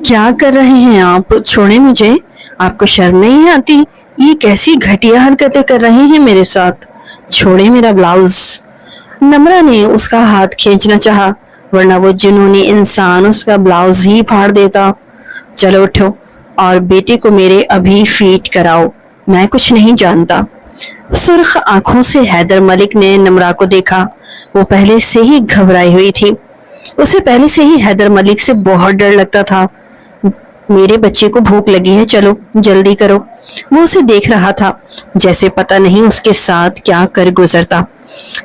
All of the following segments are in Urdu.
کیا کر رہے ہیں آپ؟ چھوڑیں مجھے، آپ کو شرم نہیں آتی؟ یہ کیسی گھٹیا حرکتیں کر رہے ہیں میرے ساتھ؟ چھوڑیں میرا بلاؤز۔ نمرہ نے اس کا ہاتھ کھینچنا چاہا، ورنہ وہ جنونی انسان اس کا بلاؤز ہی پھاڑ دیتا۔ چلو اٹھو اور بیٹے کو میرے ابھی فیڈ کراؤ، میں کچھ نہیں جانتا۔ سرخ آنکھوں سے حیدر ملک نے نمرہ کو دیکھا۔ وہ پہلے سے ہی گھبرائی ہوئی تھی، اسے پہلے سے ہی حیدر ملک سے بہت ڈر لگتا تھا۔ میرے بچے کو بھوک لگی ہے، چلو جلدی کرو۔ وہ اسے دیکھ رہا تھا جیسے پتہ نہیں اس کے ساتھ کیا کر گزرتا۔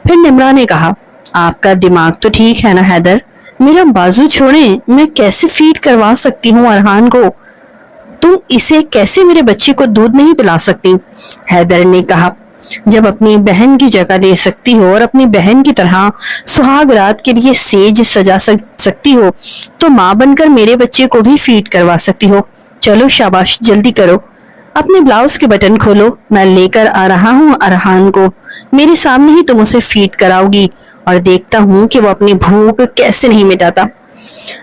پھر نمرہ نے کہا، آپ کا دماغ تو ٹھیک ہے نا حیدر؟ میرا بازو چھوڑیں، میں کیسے فیڈ کروا سکتی ہوں ارحان کو؟ تم اسے کیسے میرے بچے کو دودھ نہیں پلا سکتی؟ حیدر نے کہا، جب اپنی بہن کی جگہ لے سکتی ہو اور اپنی بہن کی طرح سہاگ رات کے لیے سیج سجا سکتی ہو تو ماں بن کر میرے بچے کو بھی فیڈ کروا سکتی ہو۔ چلو شاباش، جلدی کرو، اپنے بلاؤز کے بٹن کھولو، میں لے کر آ رہا ہوں ارحان کو۔ میرے سامنے ہی تم اسے فیڈ کراؤ گی اور دیکھتا ہوں کہ وہ اپنی بھوک کیسے نہیں مٹاتا۔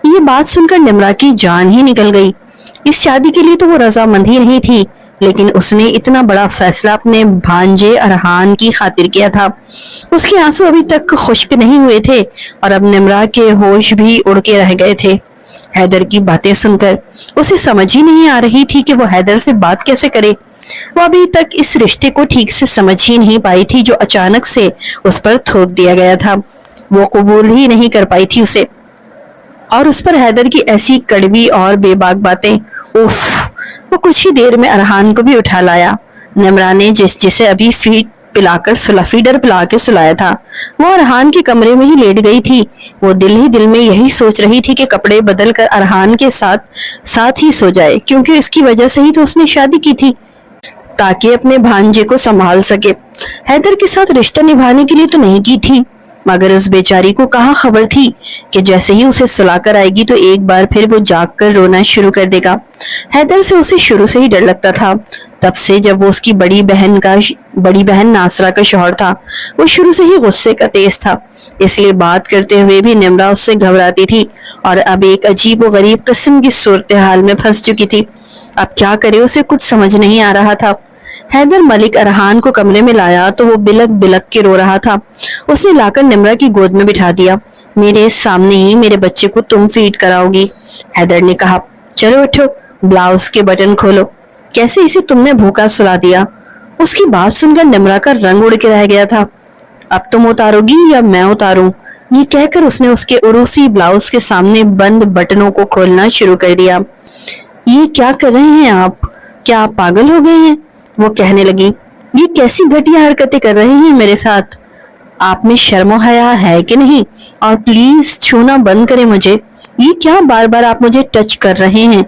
یہ بات سن کر نمرہ کی جان ہی نکل گئی۔ اس شادی کے لیے تو وہ رضامند ہی نہیں تھی، لیکن اس نے اتنا بڑا فیصلہ اپنے بھانجے ارحان کی خاطر کیا تھا۔ اس کے آنسو ابھی تک خشک نہیں ہوئے تھے اور اب نمرہ کے ہوش بھی اڑ کے رہ گئے تھے۔ حیدر کی باتیں سن کر اسے سمجھ ہی نہیں آ رہی تھی کہ وہ حیدر سے بات کیسے کرے۔ وہ ابھی تک اس رشتے کو ٹھیک سے سمجھ ہی نہیں پائی تھی جو اچانک سے اس پر تھوپ دیا گیا تھا۔ وہ قبول ہی نہیں کر پائی تھی اسے، اور اس پر حیدر کی ایسی کڑوی اور بے باک باتیں۔ اوف! وہ کچھ ہی دیر میں ارحان کو بھی اٹھا لایا۔ نمرہ نے جسے ابھی فیڈر پلا کے سلایا تھا، وہ ارحان کے کمرے میں ہی لیٹ گئی تھی۔ وہ دل ہی دل میں یہی سوچ رہی تھی کہ کپڑے بدل کر ارحان کے ساتھ ہی سو جائے، کیونکہ اس کی وجہ سے ہی تو اس نے شادی کی تھی، تاکہ اپنے بھانجے کو سنبھال سکے۔ حیدر کے ساتھ رشتہ نبھانے کے لیے تو نہیں کی تھی، مگر اس بیچاری کو کہاں خبر تھی کہ جیسے ہی اسے سلا کر آئے گی تو ایک بار پھر وہ جاگ کر رونا شروع کر دے گا۔ حیدر سے اسے شروع سے ہی ڈر لگتا تھا، تب سے جب وہ اس کی بڑی بہن ناصرہ کا شوہر تھا۔ وہ شروع سے ہی غصے کا تیز تھا، اس لیے بات کرتے ہوئے بھی نمرہ اس سے گھبراتی تھی اور اب ایک عجیب و غریب قسم کی صورتحال میں پھنس چکی تھی۔ اب کیا کرے، اسے کچھ سمجھ نہیں آ رہا تھا۔ حیدر ملک ارحان کو کمرے میں لایا تو وہ بلک بلک کے رو رہا تھا۔ اس نے لا کر نمرہ کی گود میں بٹھا دیا۔ میرے سامنے ہی میرے بچے کو تم فیڈ کراؤ گی، حیدر نے کہا۔ چلو اٹھو، بلاؤز کے بٹن کھولو، کیسے اسے تم نے بھوکا سلا دیا؟ اس کی بات سن کر نمرہ کا رنگ اڑ کے رہ گیا تھا۔ اب تم اتارو گی یا میں اتاروں؟ یہ کہہ کر اس نے اس کے عروسی بلاؤز کے سامنے بند بٹنوں کو کھولنا شروع کر دیا۔ یہ کیا کر رہے ہیں آپ؟ کیا آپ پاگل ہو گئے ہیں؟ وہ کہنے لگی، یہ کیسی گھٹیا حرکتیں کر رہے ہیں میرے ساتھ؟ آپ میں شرم و حیا ہے کہ نہیں؟ اور پلیز چھونا بند کریں مجھے۔ یہ کیا بار بار آپ مجھے ٹچ کر رہے ہیں؟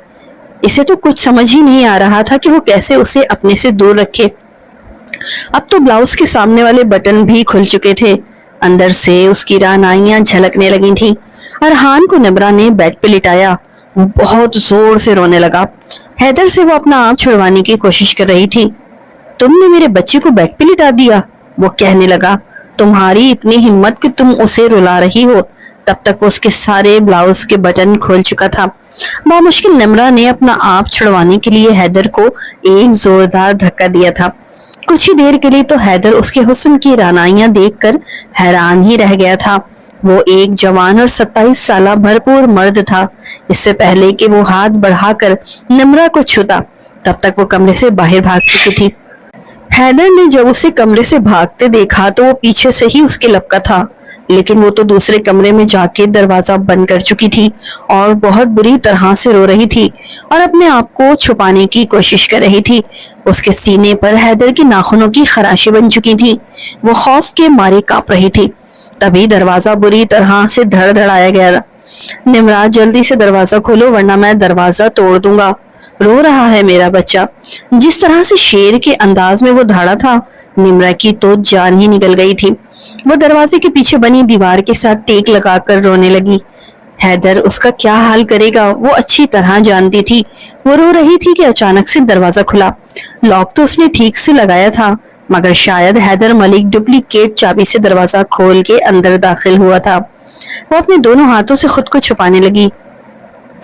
اسے تو کچھ سمجھ ہی نہیں آ رہا تھا کہ وہ کیسے اسے اپنے سے دور رکھے۔ اب تو بلاؤز کے سامنے والے بٹن بھی کھل چکے تھے، اندر سے اس کی رعنائیاں جھلکنے لگی تھیں۔ ارحان کو نمرہ نے بیڈ پہ لٹایا، وہ بہت زور سے رونے لگا۔ حیدر سے وہ اپنا آپ چھڑوانے کی کوشش کر رہی تھی۔ تم نے میرے بچے کو بیڈ پہ لٹا دیا، وہ کہنے لگا۔ تمہاری اتنی ہمت کہ تم اسے رلا رہی ہو۔ تب تک اس کے سارے بلاؤز کے بٹن کھول چکا تھا۔ بامشکل نمرہ نے اپنا آپ چھڑوانے کے لیے حیدر کو ایک زوردار دھکا دیا تھا۔ کچھ ہی دیر کے لیے تو حیدر اس کے حسن کی رعنائیاں دیکھ کر حیران ہی رہ گیا تھا۔ وہ ایک جوان اور 27 سالہ بھرپور مرد تھا۔ اس سے پہلے کہ وہ ہاتھ بڑھا کر نمرہ کو چھوتا، تب تک وہ کمرے سے باہر بھاگ چکی تھی۔ حیدر نے جب اسے کمرے سے بھاگتے دیکھا تو وہ پیچھے سے ہی اس کے لپکا تھا، لیکن وہ تو دوسرے کمرے میں جا کے دروازہ بند کر چکی تھی اور بہت بری طرح سے رو رہی تھی اور اپنے آپ کو چھپانے کی کوشش کر رہی تھی۔ اس کے سینے پر حیدر کے ناخنوں کی خراشیں بن چکی تھی، وہ خوف کے مارے کانپ رہی تھی۔ تبھی دروازہ بری طرح سے دھڑ دھڑایا گیا۔ نمرہ جلدی سے دروازہ کھولو ورنہ میں دروازہ توڑ دوں گا، رو رہا ہے میرا بچہ۔ جس طرح سے شیر کے انداز میں وہ دھاڑا تھا، نمرہ کی تو جان ہی نکل گئی تھی۔ وہ دروازے کے پیچھے بنی دیوار کے ساتھ ٹیک لگا کر رونے لگی۔ حیدر اس کا کیا حال کرے گا وہ اچھی طرح جانتی تھی۔ وہ رو رہی تھی کہ اچانک سے دروازہ کھلا۔ لاک تو اس نے ٹھیک سے لگایا تھا، مگر شاید حیدر ملک ڈپلیکیٹ چابی سے دروازہ کھول کے اندر داخل ہوا تھا۔ وہ اپنے دونوں ہاتھوں سے خود کو چھپانے لگی۔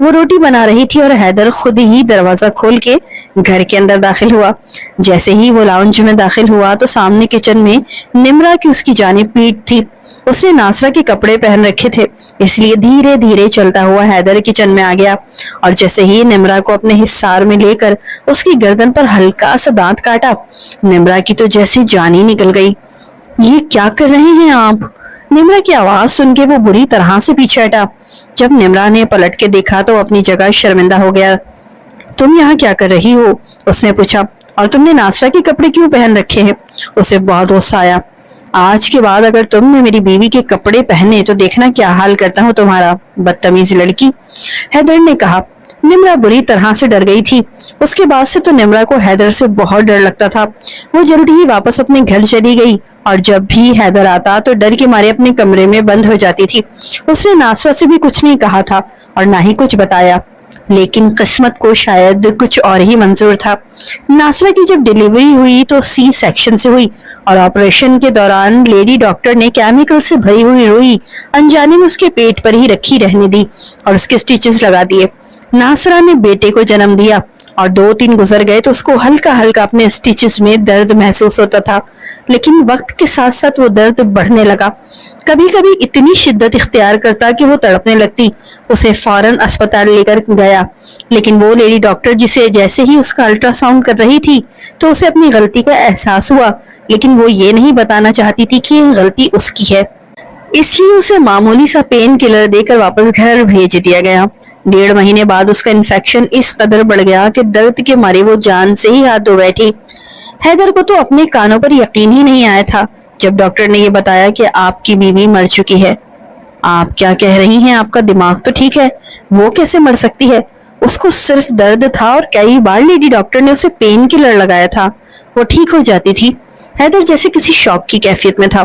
وہ روٹی بنا رہی تھی اور حیدر خود ہی دروازہ کھول کے گھر کے اندر داخل ہوا۔ جیسے ہی وہ لاؤنج میں داخل ہوا تو سامنے کچن میں نمرا کی اس کی جانب پیٹ تھی۔ اس نے ناصرہ کے کپڑے پہن رکھے تھے، اس لیے دھیرے دھیرے چلتا ہوا حیدر کچن میں آ گیا اور جیسے ہی نمرا کو اپنے حصار میں لے کر اس کی گردن پر ہلکا سا دانت کاٹا، نمرا کی تو جیسی جان ہی نکل گئی۔ یہ کیا کر رہے ہیں آپ؟ نمرا کی آواز سن کے وہ بری طرح سے پیچھے ہٹا۔ جب نمرا نے پلٹ کے دیکھا تو اپنی جگہ شرمندہ ہو گیا۔ تم یہاں کیا کر رہی ہو؟ اس نے پوچھا۔ اور تم نے ناصرہ کے کپڑے کیوں پہن رکھے ہیں؟ اسے بہت غصہ آیا۔ آج کے بعد اگر تم نے میری بیوی کے کپڑے پہنے تو دیکھنا کیا حال کرتا ہوں تمہارا، بدتمیز لڑکی، حیدر نے کہا۔ نمرا بری طرح سے ڈر گئی تھی۔ اس کے بعد سے تو نمرا کو حیدر سے بہت ڈر لگتا تھا۔ وہ جلدی ہی واپس اپنے گھر چلی گئی اور جب بھی حیدر آتا تو ڈر کے مارے اپنے کمرے میں بند ہو جاتی تھی۔ اس نے ناصرہ سے بھی کچھ نہیں کہا تھا اور نہ ہی کچھ بتایا، لیکن قسمت کو شاید کچھ اور ہی منظور تھا۔ ناصرہ کی جب ڈیلیوری ہوئی تو سی سیکشن سے ہوئی اور آپریشن کے دوران لیڈی ڈاکٹر نے کیمیکل سے بھری ہوئی روئی انجانے میں اس کے پیٹ پر ہی رکھی رہنے دی اور اس کے سٹیچز لگا دیے۔ ناصرہ نے بیٹے کو جنم دیا اور 2 دن گزر گئے تو اس کو ہلکا ہلکا اپنے سٹیچز میں درد محسوس ہوتا تھا، لیکن وقت کے ساتھ ساتھ وہ درد بڑھنے لگا۔ کبھی کبھی اتنی شدت اختیار کرتا کہ وہ تڑپنے لگتی۔ اسے فوراً اسپتال لے کر گیا، لیکن وہ لیڈی ڈاکٹر جسے جیسے ہی اس کا الٹرا ساؤنڈ کر رہی تھی تو اسے اپنی غلطی کا احساس ہوا، لیکن وہ یہ نہیں بتانا چاہتی تھی کہ یہ غلطی اس کی ہے، اس لیے اسے معمولی سا پین کلر دے کر واپس گھر بھیج دیا گیا۔ 1.5 مہینے بعد اس کا انفیکشن اس قدر بڑھ گیا کہ درد کے مارے وہ جان سے ہی ہاتھ دھو بیٹھی۔ حیدر کو تو اپنے کانوں پر یقین ہی نہیں آیا تھا جب ڈاکٹر نے یہ بتایا کہ آپ کی بیوی مر چکی ہے۔ آپ کیا کہہ رہی ہیں؟ آپ کا دماغ تو ٹھیک ہے، وہ کیسے مر سکتی ہے؟ اس کو صرف درد تھا اور کئی بار لیڈی ڈاکٹر نے اسے پین کلر لگایا تھا، وہ ٹھیک ہو جاتی تھی۔ حیدر جیسے کسی شوق کی کیفیت میں تھا۔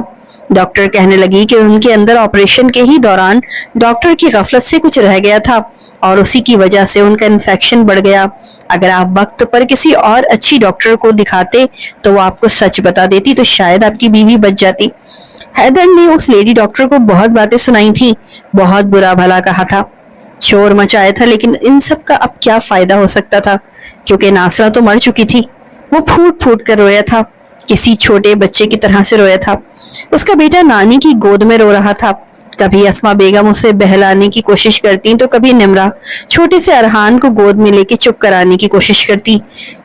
ڈاکٹر کہنے لگی کہ ان کے اندر آپریشن کے ہی دوران ڈاکٹر کی غفلت سے کچھ رہ گیا تھا اور اسی کی وجہ سے ان کا انفیکشن بڑھ گیا۔ اگر آپ وقت پر کسی اور اچھی ڈاکٹر کو دکھاتے تو وہ آپ کو سچ بتا دیتی تو شاید آپ کی بیوی بچ جاتی۔ حیدر نے اس لیڈی ڈاکٹر کو بہت باتیں سنائی تھی، بہت برا بھلا کہا تھا، شور مچایا تھا، لیکن ان سب کا اب کیا فائدہ ہو سکتا تھا کیونکہ ناصرہ تو مر چکی تھی۔ وہ پھوٹ پھوٹ کر رویا تھا، کسی چھوٹے بچے کی طرح سے رویا تھا۔ اس کا بیٹا نانی کی گود میں رو رہا تھا۔ کبھی اسما بیگم اسے بہلانے کی کوشش کرتی تو کبھی نمرا چھوٹے سے ارحان کو گود میں لے کے چپ کرانے کی کوشش کرتی۔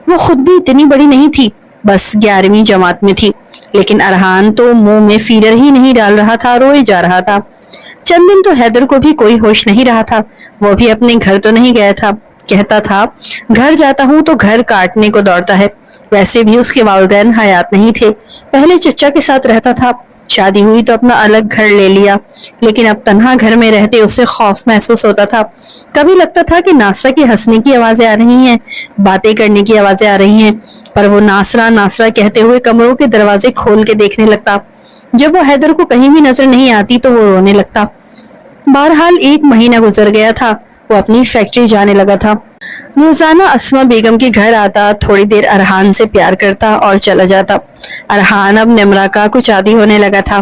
وہ خود بھی اتنی بڑی نہیں تھی، بس 11ویں جماعت میں تھی، لیکن ارحان تو منہ میں فیلر ہی نہیں ڈال رہا تھا، روئے جا رہا تھا۔ چند دن تو حیدر کو بھی کوئی ہوش نہیں رہا تھا، وہ بھی اپنے گھر تو نہیں گیا تھا۔ کہتا تھا گھر جاتا ہوں تو گھر کاٹنے کو دوڑتا ہے۔ ویسے بھی اس کے والدین حیات نہیں تھے، پہلے چچا کے ساتھ رہتا تھا، شادی ہوئی تو اپنا الگ گھر لے لیا، لیکن اب تنہا گھر میں رہتے اسے خوف محسوس ہوتا تھا۔ کبھی لگتا تھا کہ ناصرہ کی ہنسنے کی آوازیں آ رہی ہیں، باتیں کرنے کی آوازیں آ رہی ہیں، پر وہ ناصرہ ناصرہ کہتے ہوئے کمروں کے دروازے کھول کے دیکھنے لگتا۔ جب وہ حیدر کو کہیں بھی نظر نہیں آتی تو وہ رونے لگتا۔ بہرحال 1 مہینہ گزر گیا تھا، وہ اپنی فیکٹری جانے لگا تھا۔ روزانہ اسما بیگم کے گھر آتا، تھوڑی دیر ارحان سے پیار کرتا اور چلا جاتا۔ ارحان اب نمرا کا کچھ عادی ہونے لگا تھا،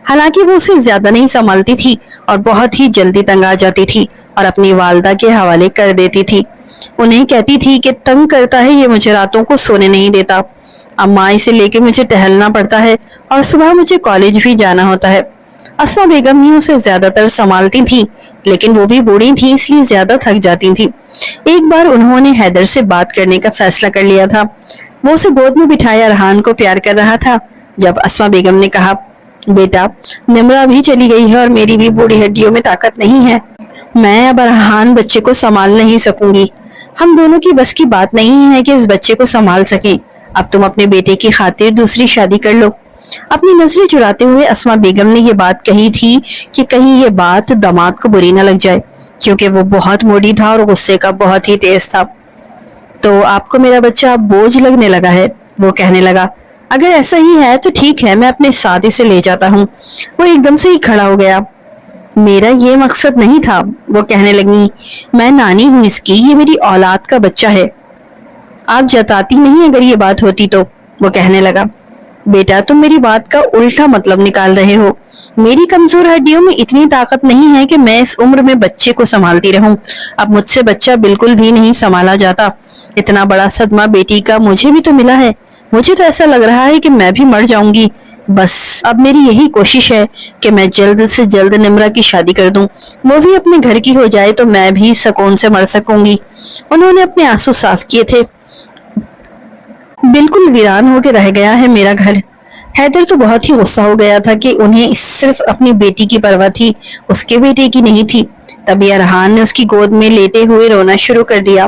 حالانکہ وہ اسے زیادہ نہیں سنبھالتی تھی اور بہت ہی جلدی تنگ آ جاتی تھی اور اپنی والدہ کے حوالے کر دیتی تھی۔ انہیں کہتی تھی کہ تنگ کرتا ہے یہ، مجھے راتوں کو سونے نہیں دیتا، اماں اسے لے کے مجھے ٹہلنا پڑتا ہے اور صبح مجھے کالج بھی جانا ہوتا ہے۔ اسما بیگم ہی اسے زیادہ تر سنبھالتی تھی، لیکن وہ بھی بوڑھی تھی اس لیے زیادہ تھک جاتی تھی۔ ایک بار انہوں نے حیدر سے بات کرنے کا فیصلہ کر لیا تھا۔ وہ اسے گود میں بٹھائے ارحان کو پیار کر رہا تھا جب اسما بیگم نے کہا، بیٹا نمرا بھی چلی گئی ہے اور میری بھی بوڑھی ہڈیوں میں طاقت نہیں ہے، میں اب ارحان بچے کو سنبھال نہیں سکوں گی، ہم دونوں کی بس کی بات نہیں ہے کہ اس بچے کو سنبھال سکیں، اب تم اپنے بیٹے کی خاطر دوسری شادی کر لو۔ اپنی نظریں چراتے ہوئے اسما بیگم نے یہ بات کہی تھی کہ کہیں یہ بات داماد کو بری نہ لگ جائے، کیونکہ وہ بہت موڈی تھا اور غصے کا بہت ہی تیز تھا۔ تو آپ کو میرا بچہ بوجھ لگنے لگا ہے؟ وہ کہنے لگا، اگر ایسا ہی ہے تو ٹھیک ہے، میں اپنے ساتھ اسے لے جاتا ہوں۔ وہ ایک دم سے ہی کھڑا ہو گیا۔ میرا یہ مقصد نہیں تھا، وہ کہنے لگی، میں نانی ہوں اس کی، یہ میری اولاد کا بچہ ہے، آپ جتاتی نہیں اگر یہ بات ہوتی تو، وہ کہنے لگا۔ بیٹا تم میری بات کا الٹا مطلب نکال رہے ہو. میری کمزور ہڈیوں میں اتنی طاقت نہیں ہے کہ میں اس عمر میں بچے کو سنبھالتی رہوں. اب مجھ سے بچہ بالکل بھی نہیں سنبھالا جاتا. اتنا بڑا صدمہ بیٹی کا مجھے بھی تو ملا ہے. مجھے تو ایسا لگ رہا ہے کہ میں بھی مر جاؤں گی. بس اب میری یہی کوشش ہے کہ میں جلد سے جلد نمرا کی شادی کر دوں. وہ بھی اپنے گھر کی ہو جائے تو میں بھی سکون سے مر سکوں گی. انہوں نے اپنے آنسو صاف کیے تھے. بالکل ویران ہو کے رہ گیا ہے میرا گھر. حیدر تو بہت ہی غصہ ہو گیا تھا کہ انہیں صرف اپنی بیٹی کی پرواہ تھی, اس کے بیٹے کی نہیں تھی. تبھی ارحان نے اس کی گود میں لیٹے ہوئے رونا شروع کر دیا.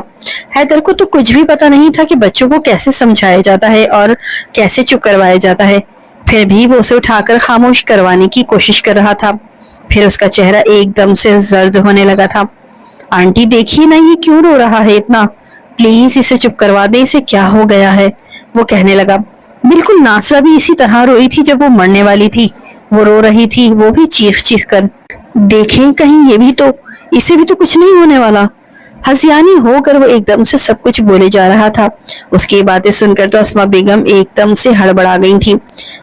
حیدر کو تو کچھ بھی پتا نہیں تھا کہ بچوں کو کیسے سمجھایا جاتا ہے اور کیسے چپ کروایا جاتا ہے. پھر بھی وہ اسے اٹھا کر خاموش کروانے کی کوشش کر رہا تھا. پھر اس کا چہرہ ایک دم سے زرد ہونے لگا تھا. آنٹی دیکھیے نا, یہ کیوں رو رہا ہے اتنا, پلیز اسے چپ کروا دے, اسے کیا ہو گیا ہے, وہ کہنے لگا. بالکل ناصرہ بھی اسی طرح روئی تھی جب وہ مرنے والی تھی. وہ رو رہی تھی, وہ بھی چیخ چیخ کر. دیکھیں کہیں یہ بھی تو, اسے بھی تو کچھ نہیں ہونے والا. ہذیانی ہو کر وہ ایک دم سے سب کچھ بولے جا رہا تھا. اس کی باتیں سن کر تو اسما بیگم ایک دم سے ہڑبڑا گئی تھی.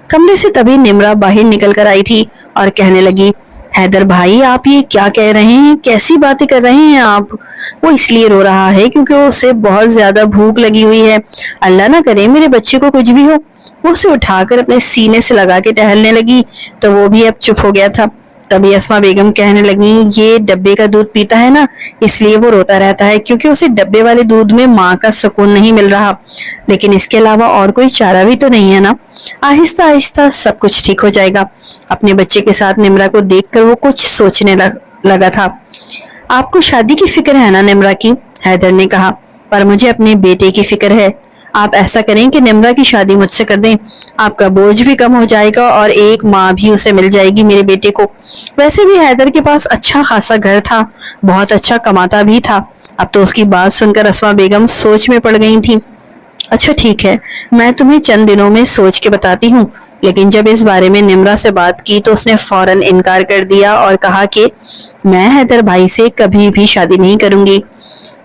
کمرے سے تبھی نمرا باہر نکل کر آئی تھی اور کہنے لگی, حیدر بھائی آپ یہ کیا کہہ رہے ہیں, کیسی باتیں کر رہے ہیں آپ. وہ اس لیے رو رہا ہے کیونکہ اسے بہت زیادہ بھوک لگی ہوئی ہے. اللہ نہ کرے میرے بچے کو کچھ بھی ہو. وہ اسے اٹھا کر اپنے سینے سے لگا کے ٹہلنے لگی تو وہ بھی اب چپ ہو گیا تھا. تبھی اسما بیگم کہنے لگی, یہ ڈبے کا دودھ پیتا ہے نا, اس لیے وہ روتا رہتا ہے, کیونکہ اسے ڈبے والے دودھ میں ماں کا سکون نہیں مل رہا. لیکن اس کے علاوہ اور کوئی چارہ بھی تو نہیں ہے نا. آہستہ آہستہ سب کچھ ٹھیک ہو جائے گا. اپنے بچے کے ساتھ نمرا کو دیکھ کر وہ کچھ سوچنے لگا تھا. آپ کو شادی کی فکر ہے نا نمرا کی, حیدر نے کہا, پر مجھے اپنے بیٹے کی فکر ہے. آپ ایسا کریں کہ نمرا کی شادی مجھ سے کر دیں, آپ کا بوجھ بھی کم ہو جائے گا اور ایک ماں بھی اسے مل جائے گی میرے بیٹے کو. ویسے بھی حیدر کے پاس اچھا خاصا گھر تھا, بہت اچھا کماتا بھی تھا. اب تو اس کی بات سن کر اسما بیگم سوچ میں پڑ گئی تھی. اچھا ٹھیک ہے, میں تمہیں چند دنوں میں سوچ کے بتاتی ہوں. لیکن جب اس بارے میں نمرا سے بات کی تو اس نے فوراً انکار کر دیا اور کہا کہ میں حیدر بھائی سے کبھی بھی شادی نہیں کروں گی.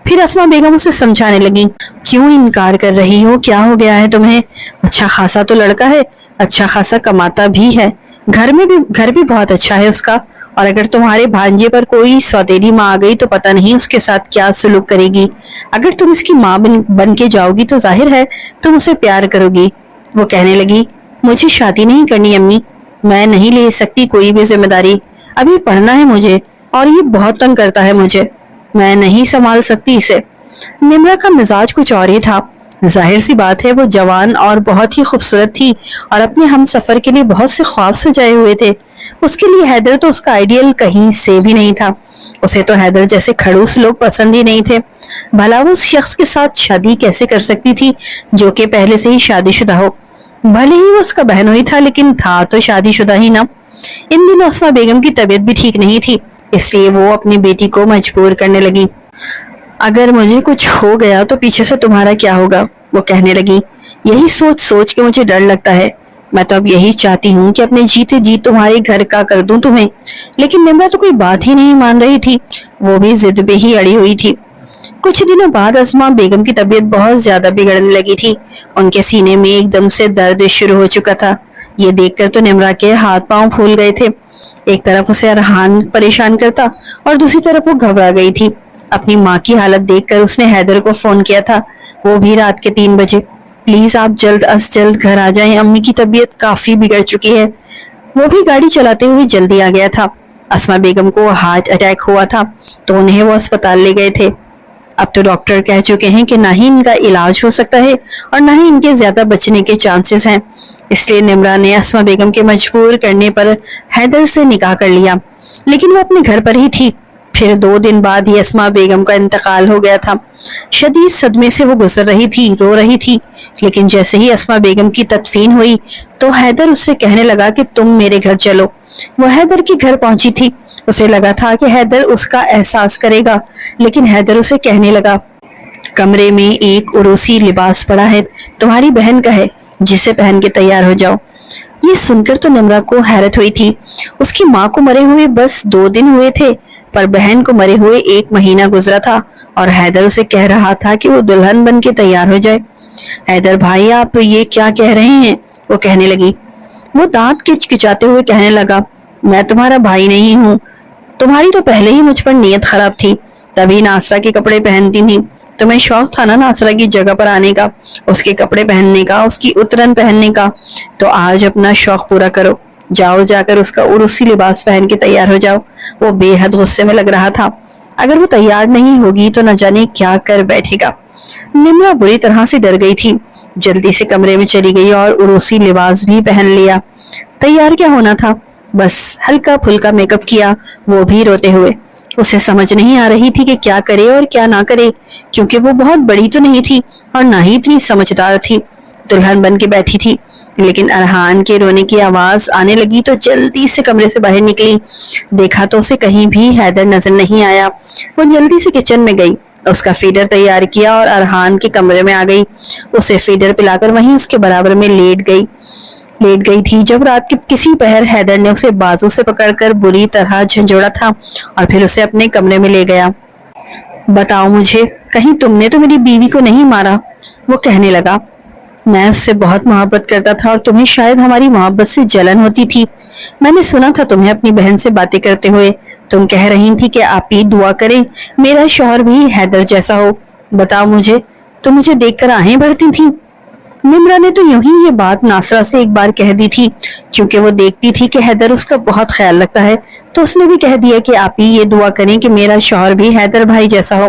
پھر اسما بیگم اسے سمجھانے لگی, کیوں انکار کر رہی ہو, کیا ہو گیا ہے تمہیں. اچھا خاصا تو لڑکا ہے, اچھا خاصا کماتا بھی ہے, گھر بھی بہت اچھا ہے اس کا. اور اگر تمہارے بھانجے پر کوئی سوتیلی ماں آ گئی تو پتہ نہیں اس کے ساتھ کیا سلوک کرے گی. اگر تم اس کی ماں بن کے جاؤ گی تو ظاہر ہے تم اسے پیار کرو گی. وہ کہنے لگی, مجھے شادی نہیں کرنی امی, میں نہیں لے سکتی کوئی بھی ذمہ داری. ابھی پڑھنا ہے مجھے اور یہ بہت تنگ کرتا ہے مجھے, میں نہیں سنبھال سکتی اسے. نمرا کا مزاج کچھ اور ہی تھا. ظاہر سی بات ہے وہ جوان اور بہت ہی خوبصورت تھی اور اپنے ہم سفر کے لیے بہت سے خواب سجائے ہوئے تھے. اس کے لیے حیدر تو اس کا آئیڈیل کہیں سے بھی نہیں تھا. اسے تو حیدر جیسے کھڑوس لوگ پسند ہی نہیں تھے. بھلا وہ اس شخص کے ساتھ شادی کیسے کر سکتی تھی جو کہ پہلے سے ہی شادی شدہ ہو. بھلے ہی وہ اس کا بہنوئی تھا لیکن تھا تو شادی شدہ ہی نہ. ان دنوں اسما بیگم کی طبیعت بھی ٹھیک نہیں تھی, اس لیے وہ اپنی بیٹی کو مجبور کرنے لگی. اگر مجھے کچھ ہو گیا تو پیچھے سے تمہارا کیا ہوگا, وہ کہنے لگی. یہی سوچ سوچ کے مجھے ڈر لگتا ہے. میں تو اب یہی چاہتی ہوں کہ اپنے جیتے جی تمہارے گھر کا کر دوں تمہیں. لیکن نمرا تو کوئی بات ہی نہیں مان رہی تھی, وہ بھی ضد پہ ہی اڑی ہوئی تھی. کچھ دنوں بعد اسما بیگم کی طبیعت بہت زیادہ بگڑنے لگی تھی. ان کے سینے میں ایک دم سے درد شروع ہو چکا تھا. یہ دیکھ کر تو نمرا کے ہاتھ پاؤں پھول گئے تھے. ایک طرف اسے ارحان پریشان کرتا اور دوسری طرف وہ گھبرا گئی تھی. اپنی ماں کی حالت دیکھ کر اس نے حیدر کو فون کیا تھا, وہ بھی رات کے 3 بجے. پلیز آپ جلد از جلد گھر آ جائیں, امی کی طبیعت کافی بگڑ چکی ہے. وہ بھی گاڑی چلاتے ہوئے جلدی آ گیا تھا. اسما بیگم کو ہارٹ اٹیک ہوا تھا تو انہیں وہ اسپتال لے گئے تھے. اب تو ڈاکٹر کہہ چکے ہیں کہ نہ ہی ان کا علاج ہو سکتا ہے اور نہ ہی ان کے زیادہ بچنے کے چانسز ہیں. اس لیے نمرا نے اسما بیگم کے مجبور کرنے پر حیدر سے نکاح کر لیا, لیکن وہ اپنے گھر پر ہی تھی. پھر 2 دن بعد ہی اسما بیگم کا انتقال ہو گیا تھا. شدید صدمے سے وہ گزر رہی تھی, رو رہی تھی. لیکن جیسے ہی اسما بیگم کی تدفین ہوئی تو حیدر اس سے کہنے لگا کہ تم میرے گھر چلو. وہ حیدر کے گھر پہنچی تھی. اسے لگا تھا کہ حیدر اس کا احساس کرے گا, لیکن حیدر اسے کہنے لگا, کمرے میں ایک عروسی لباس پڑا ہے, تمہاری بہن کا ہے, جسے پہن کے تیار ہو جاؤ. یہ سن کر تو نمرا کو حیرت ہوئی تھی. اس کی ماں کو مرے ہوئے بس 2 دن ہوئے تھے, پر بہن کو مرے ہوئے 1 مہینہ گزرا تھا اور حیدر اسے کہہ رہا تھا کہ وہ دلہن بن کے تیار ہو جائے. حیدر بھائی آپ یہ کیا کہہ رہے ہیں, وہ کہنے لگی۔ وہ دانت کچکچاتے ہوئے کہنے لگا، میں تمہارا بھائی نہیں ہوں، تمہاری تو پہلے ہی مجھ پر نیت خراب تھی، تبھی ناصرہ کے کپڑے پہنتی تھی۔ تمہیں شوق تھا نا ناصرہ کی جگہ پر آنے کا، اس کے کپڑے پہننے کا، اس کی اترن پہننے کا، تو آج اپنا شوق پورا کرو، جاؤ جا کر اس کا عروسی لباس پہن کے تیار ہو جاؤ۔ وہ بے حد غصے میں لگ رہا تھا، اگر وہ تیار نہیں ہوگی تو نہ جانے کیا کر بیٹھے گا۔ نمرہ بری طرح سے ڈر گئی تھی، جلدی سے کمرے میں چلی گئی اور عروسی لباس بھی پہن لیا۔ تیار کیا ہونا تھا، بس ہلکا پھلکا میک اپ کیا، وہ بھی روتے ہوئے۔ اسے سمجھ نہیں آ رہی تھی کہ کیا کرے اور کیا نہ کرے، کیونکہ وہ بہت بڑی تو نہیں تھی اور نہ ہی اتنی سمجھدار تھی۔ دلہن بن کے بیٹھی تھی، لیکن ارحان کے رونے کی آواز آنے لگی تو جلدی سے کمرے سے باہر نکلی۔ دیکھا تو اسے کہیں بھی حیدر نظر نہیں آیا۔ وہ جلدی سے کچن میں گئی، اس کا فیڈر تیار کیا اور ارحان کے کمرے میں آ گئی۔ اسے فیڈر پلا کر وہیں اس کے برابر میں لیٹ گئی تھی جب رات کے کسی پہر حیدر نے اسے بازو سے پکڑ کر بری طرح جھنجھوڑا تھا اور پھر اسے اپنے کمرے میں لے گیا۔ بتاؤ مجھے، کہیں تم نے تو میری بیوی کو نہیں مارا؟ وہ کہنے لگا۔ میں اس سے بہت محبت کرتا تھا اور تمہیں شاید ہماری محبت سے جلن ہوتی تھی۔ میں نے سنا تھا تمہیں اپنی بہن سے باتیں کرتے ہوئے، تم کہہ رہی تھی کہ آپ ہی دعا کریں میرا شوہر بھی حیدر جیسا ہو۔ بتاؤ مجھے، تم مجھے دیکھ کر آہیں بھرتی تھی؟ نمرہ نے تو یوں ہی یہ بات ناصرہ سے ایک بار کہہ دی تھی، کیونکہ وہ دیکھتی تھی کہ حیدر اس کا بہت خیال رکھتا ہے، تو اس نے بھی کہہ دیا کہ آپ ہی یہ دعا کریں کہ میرا شوہر بھی حیدر بھائی جیسا ہو۔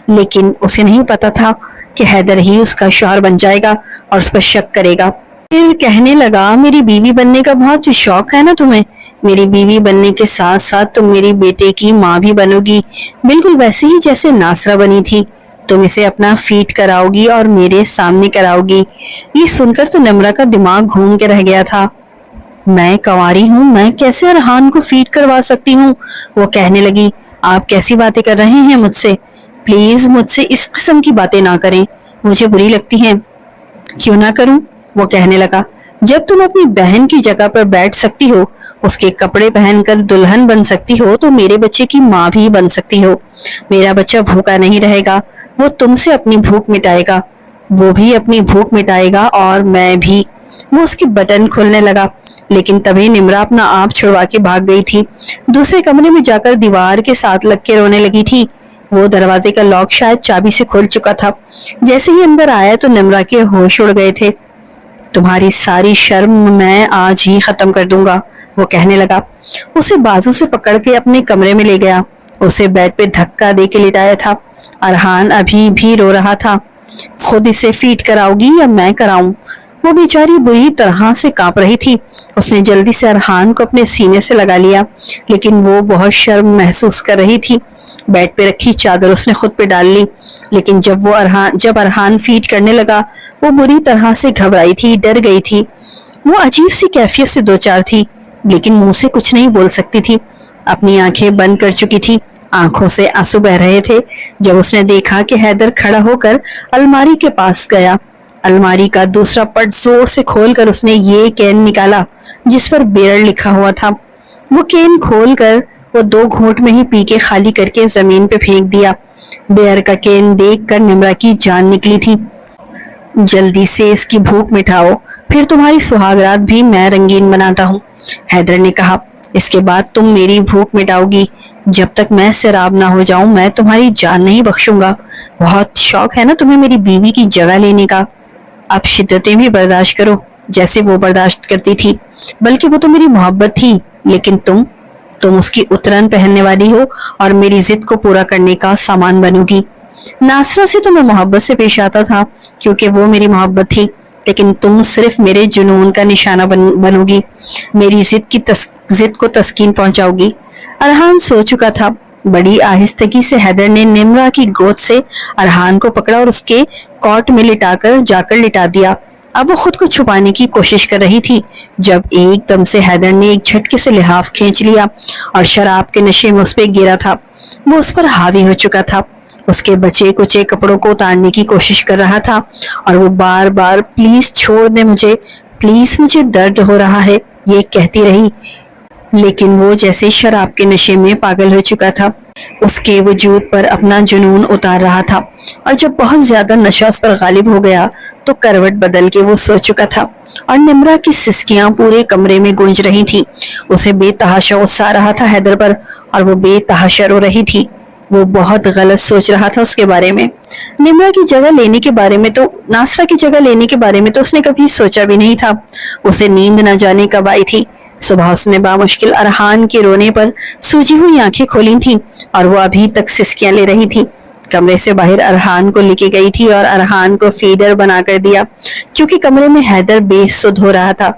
لیکن اسے نہیں پتا تھا کہ حیدر ہی اس کا شوہر بن جائے گا اور اس پر شک کرے گا۔ پھر کہنے لگا، میری بیوی بننے کا بہت شوق ہے نا تمہیں؟ میری بیوی بننے کے ساتھ ساتھ تم میری بیٹے کی ماں بھی بنو گی، بالکل ویسے ہی جیسے ناصرہ بنی تھی۔ تم اسے اپنا فیٹ کراؤ گی اور میرے سامنے کراؤ گی۔ یہ سن کر تو نمرہ کا دماغ گھوم کے رہ گیا تھا۔ میں کنواری ہوں، میں کیسے ارحان کو فیٹ کروا سکتی ہوں؟ وہ کہنے لگی، آپ کیسی باتیں کر رہے ہیں مجھ سے؟ پلیز مجھ سے اس قسم کی باتیں نہ کریں، مجھے بری لگتی ہیں۔ کیوں نہ کروں؟ وہ کہنے لگا، جب تم اپنی بہن کی جگہ پر بیٹھ سکتی ہو، اس کے کپڑے پہن کر دلہن بن سکتی ہو، تو میرے بچے کی ماں بھی بن سکتی ہو۔ میرا بچہ بھوکا نہیں رہے گا، وہ تم سے اپنی بھوک مٹائے گا، وہ بھی اپنی بھوک مٹائے گا اور میں بھی۔ وہ اس کے بٹن کھولنے لگا، لیکن تبھی نمرہ اپنا آپ چھڑوا کے بھاگ گئی تھی۔ دوسرے کمرے میں جا کر دیوار کے ساتھ لگ کے رونے لگی تھی۔ وہ دروازے کا لاک شاید چابی سے کھول چکا تھا۔ جیسے ہی اندر آیا تو نمرہ کے ہوش اڑ گئے تھے۔ تمہاری ساری شرم میں آج ہی ختم کر دوں گا، وہ کہنے لگا۔ اسے بازو سے پکڑ کے اپنے کمرے میں لے گیا، اسے بیڈ پہ دھکا دے کے لٹایا تھا۔ ارحان ابھی بھی رو رہا تھا۔ خود اسے فیٹ کراؤ گی یا میں کراؤں؟ وہ بیچاری بری طرح سے کانپ رہی تھی۔ اس نے جلدی سے ارحان کو اپنے سینے سے لگا لیا، لیکن وہ بہت شرم محسوس کر رہی تھی۔ بیڈ پہ رکھی چادر اس نے خود پہ ڈال لی، لیکن جب ارحان فیٹ کرنے لگا وہ بری طرح سے گھبرائی تھی، ڈر گئی تھی۔ وہ عجیب سی کیفیت سے دوچار تھی، لیکن منہ سے کچھ نہیں بول سکتی تھی۔ اپنی آنکھیں بند کر چکی تھی، آنکھوں سے آنسو بہ رہے تھے جب اس نے دیکھا کہ حیدر کھڑا ہو کر الماری کے پاس گیا۔ الماری کا دوسرا پٹ زور سے کھول کر اس نے یہ کین نکالا جس پر بیرر لکھا ہوا تھا۔ وہ کین کھول کر وہ 2 گھونٹ میں ہی پی کے خالی کر کے زمین پہ پھینک دیا۔ بیئر کا کین دیکھ کر نمرہ کی جان نکلی تھی۔ جلدی سے اس کی بھوک مٹاؤ، پھر تمہاری سہاگرات بھی میں رنگین بناتا ہوں، حیدر نے کہا۔ اس کے بعد تم میری بھوک مٹاؤ گی، جب تک میں سیراب نہ ہو جاؤں میں تمہاری جان نہیں بخشوں گا۔ بہت شوق ہے نا تمہیں میری بیوی کی جگہ لینے کا، اب شدتیں بھی برداشت کرو جیسے وہ برداشت کرتی تھی، بلکہ وہ تو میری محبت تھی، لیکن تم اس کی اترن پہننے والی ہو اور میری ضد کو پورا کرنے کا سامان بنو گی۔ ناصرہ سے تو میں محبت سے پیش آتا تھا کیونکہ وہ میری محبت تھی، لیکن تم صرف میرے جنون کا نشانہ بنو گی، میری ضد کو تسکین پہنچاؤ گی۔ ارحان سو چکا تھا۔ بڑی آہستگی سے حیدر نے نمرہ کی گود سے ارحان کو پکڑا اور اس کے کوٹ میں جا کر لٹا دیا۔ اب وہ خود کو چھپانے کی کوشش کر رہی تھی جب ایک دم سے حیدر نے ایک جھٹکے سے لحاف کھینچ لیا اور شراب کے نشے میں اس پہ گرا تھا۔ وہ اس پر حاوی ہو چکا تھا، اس کے بچے کچے کپڑوں کو اتارنے کی کوشش کر رہا تھا اور وہ بار بار پلیز چھوڑ دے مجھے، پلیز مجھے درد ہو رہا ہے، یہ کہتی رہی۔ لیکن وہ جیسے شراب کے نشے میں پاگل ہو چکا تھا، اس کے وجود پر اپنا جنون اتار رہا تھا، اور جب بہت زیادہ نشہ اس پر غالب ہو گیا تو کروٹ بدل کے وہ سو چکا تھا، اور نمرہ کی سسکیاں پورے کمرے میں گونج رہی تھیں۔ اسے بے تحاشا غصہ آ رہا تھا حیدر پر، اور وہ بے تحاشا رو رہی تھی۔ وہ بہت غلط سوچ رہا تھا اس کے بارے میں۔ نمرہ کی جگہ لینے کے بارے میں تو ناصرہ کی جگہ لینے کے بارے میں تو اس نے کبھی سوچا بھی نہیں تھا۔ اسے نیند نہ جانے کب آئی تھی۔ صبح اس نے بامشکل ارحان کے رونے پر سوجی ہوئی آنکھیں کھولی تھیں، اور وہ ابھی تک سسکیاں لے رہی تھی۔ کمرے سے باہر ارحان کو لے کے گئی تھی اور ارحان کو فیڈر بنا کر دیا، کیونکہ کمرے میں حیدر بے سدھ ہو رہا تھا۔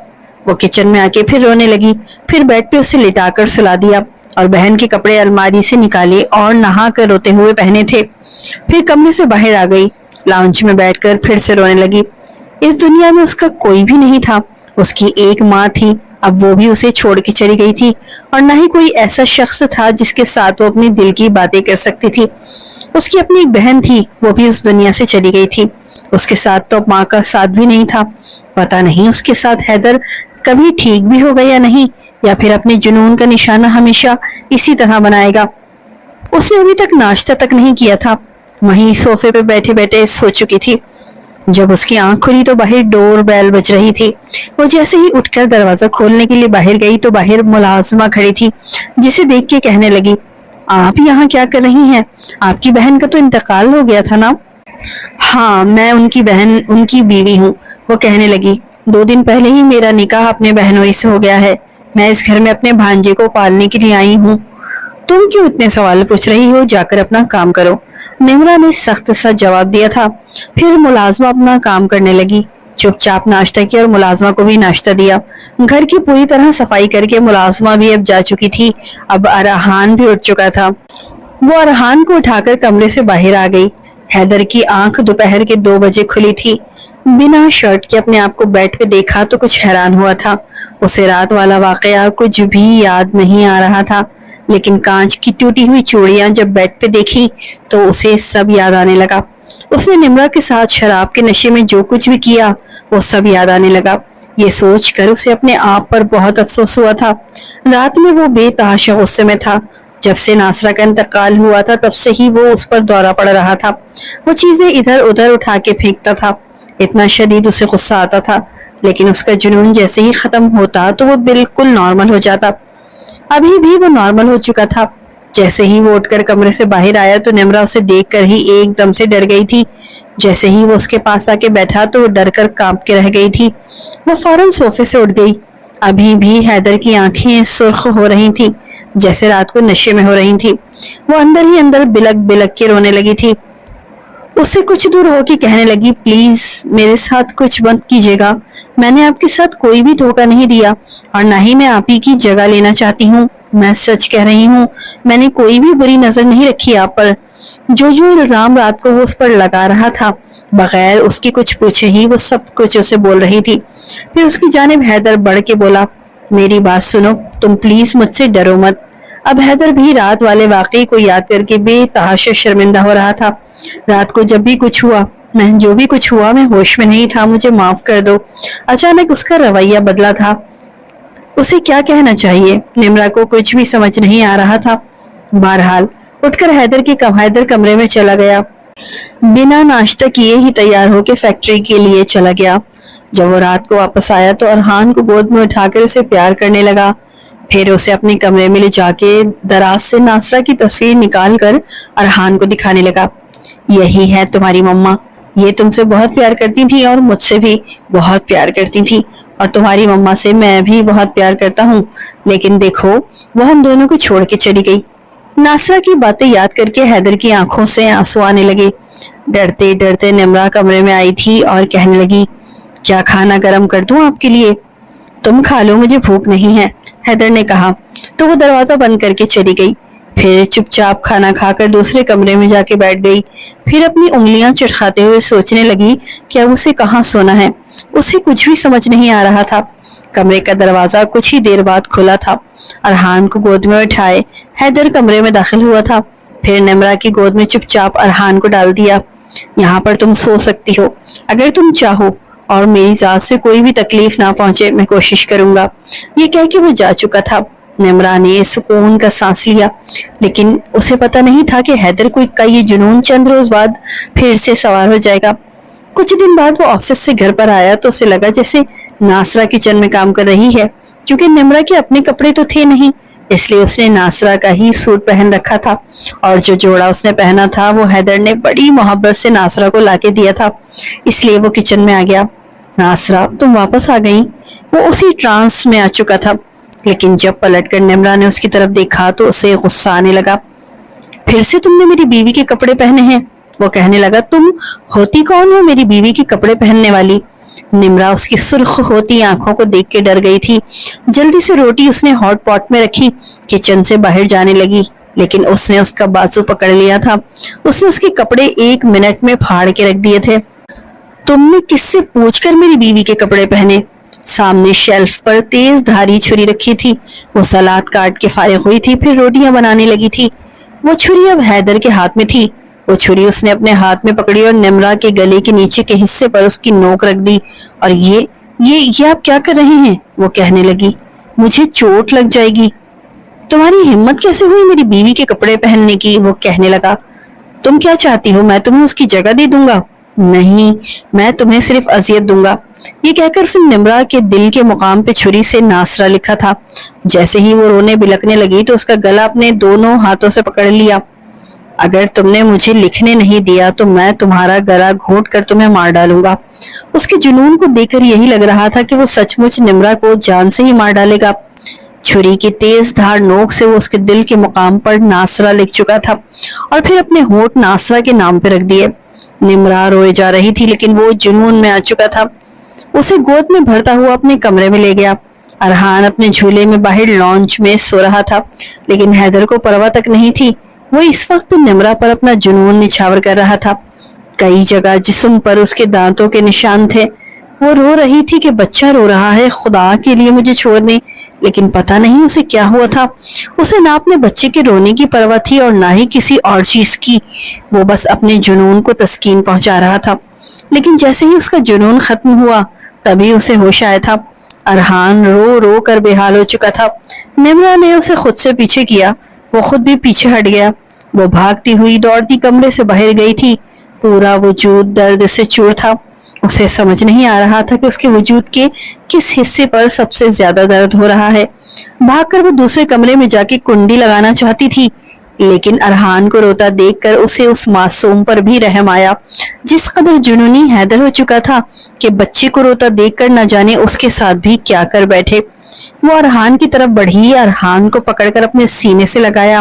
وہ کچن میں آ کے پھر رونے لگی، پھر بیڈ پہ اسے لٹا کر سلا دیا، اور بہن کے کپڑے الماری سے نکالے اور نہا کر روتے ہوئے پہنے تھے۔ پھر کمرے سے باہر آ گئی، لاؤنج میں بیٹھ کر پھر سے رونے لگی۔ اس دنیا میں اس کا کوئی بھی نہیں تھا۔ اس کی ایک ماں تھی، اب وہ بھی اسے چھوڑ کے چلی گئی تھی، اور نہ ہی کوئی ایسا شخص تھا جس کے ساتھ وہ اپنی دل کی باتیں کر سکتی تھی۔ اس کی اپنی ایک بہن تھی، وہ بھی اس دنیا سے چلی گئی تھی۔ اس کے ساتھ تو ماں کا ساتھ بھی نہیں تھا۔ پتہ نہیں اس کے ساتھ حیدر کبھی ٹھیک بھی ہوگا یا نہیں، یا پھر اپنے جنون کا نشانہ ہمیشہ اسی طرح بنائے گا۔ اس نے ابھی تک ناشتہ تک نہیں کیا تھا، وہیں صوفے پہ بیٹھے بیٹھے سو چکی تھی۔ جب اس کی آنکھ کھلی تو باہر ڈور بیل بج رہی تھی۔ وہ جیسے ہی اٹھ کر دروازہ کھولنے کے لیے باہر گئی تو باہر ملازمہ کھڑی تھی، جسے دیکھ کے کہنے لگی، آپ یہاں کیا کر رہی ہیں؟ آپ کی بہن کا تو انتقال ہو گیا تھا نا؟ ہاں، میں ان کی بیوی ہوں، وہ کہنے لگی۔ 2 دن پہلے ہی میرا نکاح اپنے بہنوئی سے ہو گیا ہے۔ میں اس گھر میں اپنے بھانجے کو پالنے کے لیے آئی ہوں۔ تم کیوں اتنے سوال پوچھ رہی ہو؟ جا کر اپنا کام کرو، نمرہ نے سخت سا جواب دیا تھا۔ پھر ملازمہ اپنا کام کرنے لگی، چپ چاپ ناشتہ کیا اور ملازمہ کو بھی ناشتہ دیا۔ گھر کی پوری طرح صفائی کر کے ملازمہ بھی اب جا چکی تھی۔ اب ارحان بھی اٹھ چکا تھا۔ وہ ارحان کو اٹھا کر کمرے سے باہر آ گئی۔ حیدر کی آنکھ دوپہر کے 2 بجے کھلی تھی۔ بنا شرٹ کے اپنے آپ کو بیڈ پہ دیکھا تو کچھ حیران ہوا تھا۔ اسے رات والا واقعہ کچھ بھی یاد نہیں آ رہا تھا، لیکن کانچ کی ٹوٹی ہوئی چوڑیاں جب بیڈ پہ دیکھی تو اسے سب یاد آنے لگا۔ اس نے نمرہ کے ساتھ شراب کے نشے میں جو کچھ بھی کیا وہ سب یاد آنے لگا۔ یہ سوچ کر اسے اپنے آپ پر بہت افسوس ہوا تھا۔ رات میں وہ بے تحاشا غصے میں تھا۔ جب سے ناصرہ کا انتقال ہوا تھا تب سے ہی وہ اس پر دورہ پڑ رہا تھا۔ وہ چیزیں ادھر ادھر اٹھا کے پھینکتا تھا۔ اتنا شدید اسے غصہ آتا تھا، لیکن اس کا جنون جیسے ہی ختم ہوتا تو وہ بالکل نارمل ہو جاتا۔ ابھی بھی وہ نارمل ہو چکا تھا۔ جیسے ہی وہ اٹھ کر کمرے سے باہر آیا تو نمرہ اسے دیکھ کر ہی ایک دم سے ڈر گئی تھی۔ جیسے ہی وہ اس کے پاس آ کے بیٹھا تو وہ ڈر کر کانپ کے رہ گئی تھی۔ وہ فوراً صوفے سے اٹھ گئی۔ ابھی بھی حیدر کی آنکھیں سرخ ہو رہی تھی، جیسے رات کو نشے میں ہو رہی تھی۔ وہ اندر ہی اندر بلک بلک کے رونے لگی تھی۔ اس سے کچھ دور ہو کے کہنے لگی، پلیز میرے ساتھ کچھ مت کیجیے گا۔ میں نے آپ کے ساتھ کوئی بھی دھوکہ نہیں دیا، اور نہ ہی میں آپ ہی کی جگہ لینا چاہتی ہوں۔ میں سچ کہہ رہی ہوں، میں نے کوئی بھی بری نظر نہیں رکھی آپ پر۔ جو الزام رات کو وہ اس پر لگا رہا تھا، بغیر اس کی کچھ پوچھے ہی وہ سب کچھ اسے بول رہی تھی۔ پھر اس کی جانب حیدر بڑھ کے بولا، میری بات سنو، تم پلیز مجھ سے ڈرو مت۔ اب حیدر بھی رات والے واقعے کو یاد کر کے بے تحاشا شرمندہ ہو رہا تھا۔ رات کو جب بھی کچھ ہوا، میں ہوش میں نہیں تھا، مجھے معاف کر دو۔ اچانک اس کا رویہ بدلا تھا۔ اسے کیا کہنا چاہیے؟ نمرہ کو کچھ بھی سمجھ نہیں آ رہا تھا۔ بہرحال اٹھ کر حیدر کمرے میں چلا گیا۔ بنا ناشتہ کیے ہی تیار ہو کے فیکٹری کے لیے چلا گیا۔ جب وہ رات کو واپس آیا تو ارحان کو گود میں اٹھا کر اسے پیار کرنے لگا۔ پھر اسے اپنے کمرے میں لے جا کے دراز سے ناصرہ کی تصویر نکال کر ارحان کو دکھانے لگا۔ یہی ہے تمہاری مما، یہ تم سے بہت پیار کرتی تھی اور مجھ سے بھی بہت پیار کرتی تھی، اور تمہاری مما سے میں بھی بہت پیار کرتا ہوں، لیکن دیکھو وہ ہم دونوں کو چھوڑ کے چلی گئی۔ ناصرہ کی باتیں یاد کر کے حیدر کی آنکھوں سے آنسو آنے لگے۔ ڈرتے ڈرتے نمرہ کمرے میں آئی تھی اور کہنے لگی، کیا کھانا گرم کر دوں آپ کے لیے؟ تم کھا لو، مجھے بھوک نہیں ہے، حیدر نے کہا تو وہ دروازہ بند کر کے چلی گئی۔ پھر چپ چاپ کھانا کھا کر دوسرے کمرے میں جا کے بیٹھ گئی۔ پھر اپنی انگلیاں چٹکھاتے ہوئے سوچنے لگی کہ اب اسے کہاں سونا ہے۔ اسے کچھ بھی سمجھ نہیں آ رہا تھا۔ کمرے کا دروازہ کچھ ہی دیر بعد کھلا تھا۔ ارحان کو گود میں اٹھائے حیدر کمرے میں داخل ہوا تھا۔ پھر نمرہ کی گود میں چپ چاپ ارحان کو ڈال دیا۔ یہاں پر تم سو سکتی ہو اگر تم چاہو، اور میری ذات سے کوئی بھی تکلیف نہ پہنچے، میں کوشش کروں گا۔ یہ کہہ کے وہ جا چکا تھا۔ نمرہ نے سکون کا سانس لیا، لیکن اسے پتہ نہیں تھا کہ حیدر کا یہ جنون چند روز بعد پھر سے سوار ہو جائے گا۔ کچھ دن بعد وہ آفس سے گھر پر آیا تو اسے لگا جیسے ناصرہ کچن میں کام کر رہی ہے، کیونکہ نمرہ کے اپنے کپڑے تو تھے نہیں، اس لیے اس نے ناصرہ کا ہی سوٹ پہن رکھا تھا، اور جو جوڑا اس نے پہنا تھا وہ حیدر نے بڑی محبت سے ناصرہ کو لا کے دیا تھا، اس لیے وہ کچن میں آ گیا۔ ناصرہ تم واپس آ گئی؟ وہ اسی ٹرانس میں آ چکا تھا، لیکن جب پلٹ کر نمرہ نے اس کی طرف دیکھا تو اسے غصہ آنے لگا۔ پھر سے تم نے میری بیوی کے کپڑے پہنے ہیں؟ وہ کہنے لگا، تم ہوتی کون ہو میری بیوی کے کپڑے پہننے والی؟ نمرہ اس کی سرخ ہوتی آنکھوں کو دیکھ کے ڈر گئی تھی۔ جلدی سے روٹی اس نے ہاٹ پاٹ میں رکھی، کچن سے باہر جانے لگی، لیکن اس نے اس کا بازو پکڑ لیا تھا۔ اس نے اس کے کپڑے 1 منٹ میں پھاڑ کے رکھ دیے تھے۔ تم نے کس سے پوچھ کر میری بیوی کے کپڑے پہنے؟ سامنے شیلف پر تیز دھاری چھری رکھی تھی، وہ سلاد کاٹ کے فارغ ہوئی تھی، پھر روٹیاں بنانے لگی تھی۔ وہ چھری اب حیدر کے ہاتھ میں تھی۔ وہ چھری اس نے اپنے ہاتھ میں پکڑی اور نمرہ کے گلے کے نیچے کے حصے پر اس کی نوک رکھ دی، اور یہ آپ کیا کر رہے ہیں؟ وہ کہنے لگی، مجھے چوٹ لگ جائے گی۔ تمہاری ہمت کیسے ہوئی میری بیوی کے کپڑے پہننے کی؟ وہ کہنے لگا، تم کیا چاہتی ہو، میں تمہیں اس کی جگہ دے دوں گا؟ نہیں، میں تمہیں صرف اذیت دوں گا۔ یہ کہہ کر اس نے نمرہ کے دل کے مقام پہ چھری سے ناصرہ لکھا تھا۔ جیسے ہی وہ رونے بلکنے لگی تو اس کا گلا اپنے دونوں ہاتھوں سے پکڑ لیا۔ اگر تم نے مجھے لکھنے نہیں دیا تو میں تمہارا گلا گھونٹ کر تمہیں مار ڈالوں گا۔ اس کے جنون کو دیکھ کر یہی لگ رہا تھا کہ وہ سچ مچ نمرہ کو جان سے ہی مار ڈالے گا۔ چھری کی تیز دھار نوک سے وہ اس کے دل کے مقام پر ناصرہ لکھ چکا تھا، اور پھر اپنے ہونٹ ناصرہ کے نام پہ رکھ دیے۔ نمرہ روئے جا رہی تھی، لیکن وہ جنون میں آ چکا تھا۔ اسے گود میں بھرتا ہوا اپنے کمرے میں لے گیا۔ ارحان اپنے جھولے میں باہر لانچ میں سو رہا تھا، لیکن حیدر کو پرواہ تک نہیں تھی۔ وہ اس وقت نمرہ پر اپنا جنون نچھاور کر رہا تھا۔ کئی جگہ جسم پر اس کے دانتوں کے نشان تھے۔ وہ رو رہی تھی کہ بچہ رو رہا ہے، خدا کے لیے مجھے چھوڑ دیں، لیکن پتہ نہیں اسے کیا ہوا تھا۔ اسے نہ اپنے بچے کے رونے کی پرواہ تھی اور نہ ہی کسی اور چیز کی۔ وہ بس اپنے جنون کو تسکین پہنچا رہا تھا، لیکن جیسے ہی اس کا جنون ختم ہوا تبھی اسے ہوش آیا تھا۔ ارحان رو رو کر بے حال ہو چکا تھا۔ نمرہ نے اسے خود سے پیچھے کیا، وہ خود بھی پیچھے ہٹ گیا۔ وہ بھاگتی ہوئی دوڑتی کمرے سے باہر گئی تھی، پورا وجود درد سے چور تھا۔ اسے سمجھ نہیں آ رہا تھا کہ اس کے وجود کے کس حصے پر سب سے زیادہ درد ہو رہا ہے۔ بھاگ کر وہ دوسرے کمرے میں جا کے کنڈی لگانا چاہتی تھی، لیکن ارحان کو روتا دیکھ کر اسے اس معصوم پر بھی رحم آیا، جس قدر جنونی حیدر ہو چکا تھا کہ بچے کو روتا دیکھ کر نہ جانے اس کے ساتھ بھی کیا کر بیٹھے۔ وہ ارحان کی طرف بڑھی، ارحان کو پکڑ کر اپنے سینے سے لگایا۔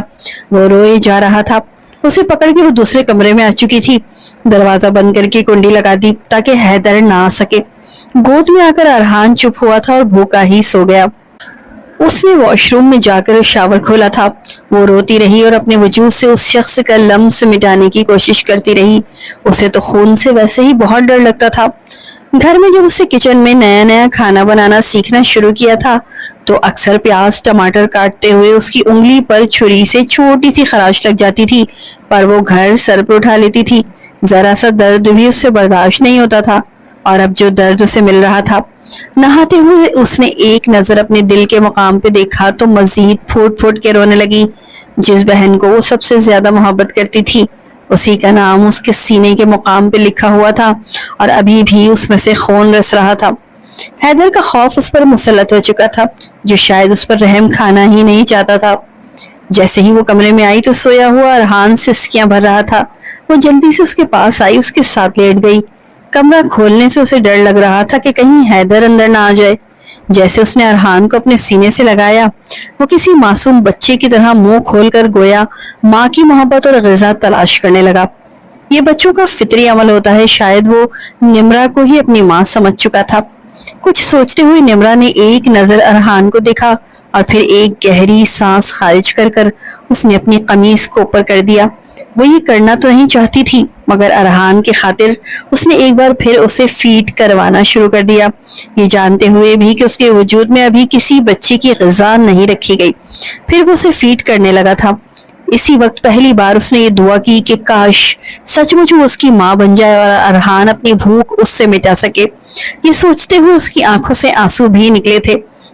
وہ روئے جا رہا تھا۔ اسے پکڑ کے وہ دوسرے کمرے میں آ چکی تھی۔ دروازہ بند کر کے کنڈی لگا دی تاکہ حیدر نہ آ سکے۔ گود میں آ کر ارحان چپ ہوا تھا اور بھوکا ہی سو گیا۔ اس نے واش روم میں جا کر شاور کھولا تھا۔ وہ روتی رہی اور اپنے وجود سے اس شخص کا لمس مٹانے کی کوشش کرتی رہی۔ اسے تو خون سے ویسے ہی بہت ڈر لگتا تھا۔ گھر میں جب اسے کچن میں نیا نیا کھانا بنانا سیکھنا شروع کیا تھا تو اکثر پیاز ٹماٹر کاٹتے ہوئے اس کی انگلی پر چھری سے چھوٹی سی خراش لگ جاتی تھی، پر وہ گھر سر پر اٹھا لیتی تھی۔ ذرا سا درد بھی اس سے برداشت نہیں ہوتا تھا، اور اب جو درد اسے مل رہا تھا، نہاتے ہوئے اس نے ایک نظر اپنے دل کے مقام پہ دیکھا تو مزید پھوٹ پھوٹ کے رونے لگی۔ جس بہن کو وہ سب سے زیادہ محبت کرتی تھی، اسی کا نام اس کے سینے کے مقام پہ لکھا ہوا تھا، اور ابھی بھی اس میں سے خون رس رہا تھا۔ حیدر کا خوف اس پر مسلط ہو چکا تھا، جو شاید اس پر رحم کھانا ہی نہیں چاہتا تھا۔ جیسے ہی وہ کمرے میں آئی تو سویا ہوا ارحان سسکیاں بھر رہا تھا۔ وہ جلدی سے اس کے پاس آئی، اس کے ساتھ لیٹ گئی۔ کمرہ کھولنے سے اسے ڈر لگ رہا تھا کہ کہیں حیدر اندر نہ آ جائے۔ جیسے اس نے ارحان کو اپنے سینے سے لگایا، وہ کسی معصوم بچے کی طرح منہ کھول کر گویا ماں کی محبت اور غذا تلاش کرنے لگا۔ یہ بچوں کا فطری عمل ہوتا ہے۔ شاید وہ نمرہ کو ہی اپنی ماں سمجھ چکا تھا۔ کچھ سوچتے ہوئے نمرہ نے ایک نظر ارحان کو دیکھا اور پھر ایک گہری سانس خارج کر کر اس نے اپنی قمیص کو اوپر کر دیا۔ وہ یہ کرنا تو نہیں چاہتی تھی، مگر ارحان کی خاطر اس نے ایک بار پھر اسے فیڈ کروانا شروع کر دیا، یہ جانتے ہوئے بھی کہ اس کے وجود میں ابھی کسی بچے کی غذا نہیں رکھی گئی۔ پھر وہ اسے فیڈ کرنے لگا تھا۔ اسی وقت پہلی بار اس نے یہ دعا کی کہ کاش سچ مچ وہ اس کی ماں بن جائے اور ارحان اپنی بھوک اس سے مٹا سکے۔ یہ سوچتے ہوئے اس کی آنکھوں سے آنسو بھی نکلے تھے۔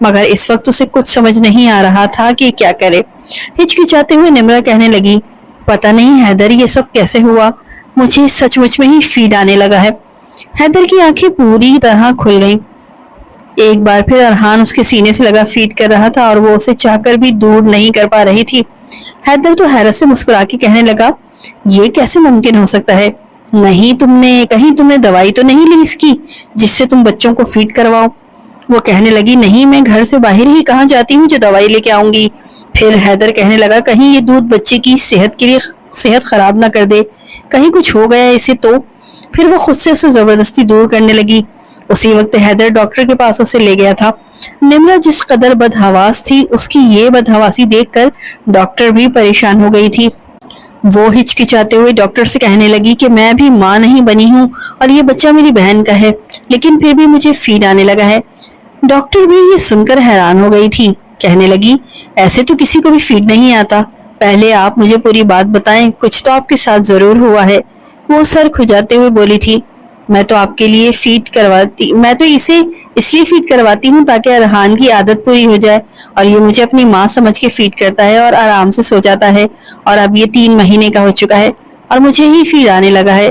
مگر اس وقت اسے کچھ سمجھ نہیں آ رہا تھا کہ کیا کرے۔ ہچکچاتے ہوئے نمرہ کہنے لگی، پتہ نہیں حیدر یہ سب کیسے ہوا، مجھے سچ مچ میں ہی فیڈ آنے لگا ہے۔ حیدر کی آنکھیں پوری طرح کھل گئیں۔ ایک بار پھر ارحان اس کے سینے سے لگا فیڈ کر رہا تھا اور وہ اسے چاہ کر بھی دور نہیں کر پا رہی تھی۔ حیدر تو حیرت سے مسکرا کے کہنے لگا، یہ کیسے ممکن ہو سکتا ہے؟ نہیں تم نے دوائی تو نہیں لی اس کی جس سے تم بچوں کو فیڈ کرواؤ؟ وہ کہنے لگی، نہیں میں گھر سے باہر ہی کہاں جاتی ہوں جو دوائی لے کے آؤں گی۔ پھر حیدر کہنے لگا، کہیں یہ دودھ بچے کی صحت خراب نہ کر دے، کہیں کچھ ہو گیا اسے تو۔ پھر وہ خود سے اسے زبردستی دور کرنے لگی۔ اسی وقت حیدر ڈاکٹر کے پاس اسے لے گیا تھا۔ نمرہ جس قدر بدحواس تھی، اس کی یہ بدحواسی دیکھ کر ڈاکٹر بھی پریشان ہو گئی تھی۔ وہ ہچکچاتے ہوئے ڈاکٹر سے کہنے لگی کہ میں بھی ماں نہیں بنی ہوں اور یہ بچہ میری بہن کا ہے، لیکن پھر بھی مجھے فیڈ آنے لگا ہے۔ ڈاکٹر بھی یہ سن کر حیران ہو گئی تھی۔ کہنے لگی، ایسے تو کسی کو بھی فیڈ نہیں آتا، پہلے آپ مجھے پوری بات بتائیں، کچھ تو آپ کے ساتھ ضرور ہوا ہے۔ وہ سر کھجاتے ہوئے بولی تھی، میں تو اسے اس لیے فیڈ کرواتی ہوں تاکہ ارحان کی عادت پوری ہو جائے اور یہ مجھے اپنی ماں سمجھ کے فیڈ کرتا ہے اور آرام سے سو جاتا ہے، اور اب یہ 3 مہینے کا ہو چکا ہے اور مجھے ہی فیڈ آنے لگا ہے۔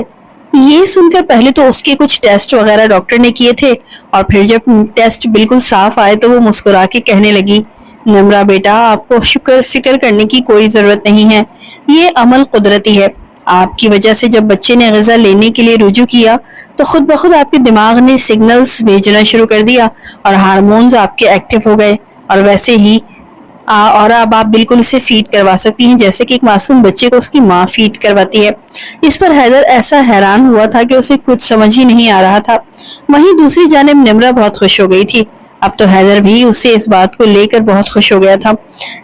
یہ سن کر پہلے تو اس کے کچھ ٹیسٹ وغیرہ ڈاکٹر نے کیے تھے، اور پھر جب ٹیسٹ بالکل صاف آئے تو وہ مسکرا کے کہنے لگی، نمرہ بیٹا، آپ کو فکر کرنے کی کوئی ضرورت نہیں ہے، یہ عمل قدرتی ہے۔ آپ کی وجہ سے جب بچے نے غذا لینے کے لیے رجوع کیا تو خود بخود آپ کے دماغ نے سگنلز بھیجنا شروع کر دیا اور ہارمونز آپ کے ایکٹیو ہو گئے، اور ویسے ہی اور اب آپ بالکل اسے فیڈ کروا سکتی ہیں جیسے کہ ایک معصوم بچے کو اس کی ماں فیڈ کرواتی ہے۔ اس پر حیدر ایسا حیران ہوا تھا کہ اسے کچھ سمجھ ہی نہیں آ رہا تھا۔ وہیں دوسری جانب نمرہ بہت خوش ہو گئی تھی۔ اب تو حیدر بھی اسے اس بات کو لے کر بہت خوش ہو گیا تھا۔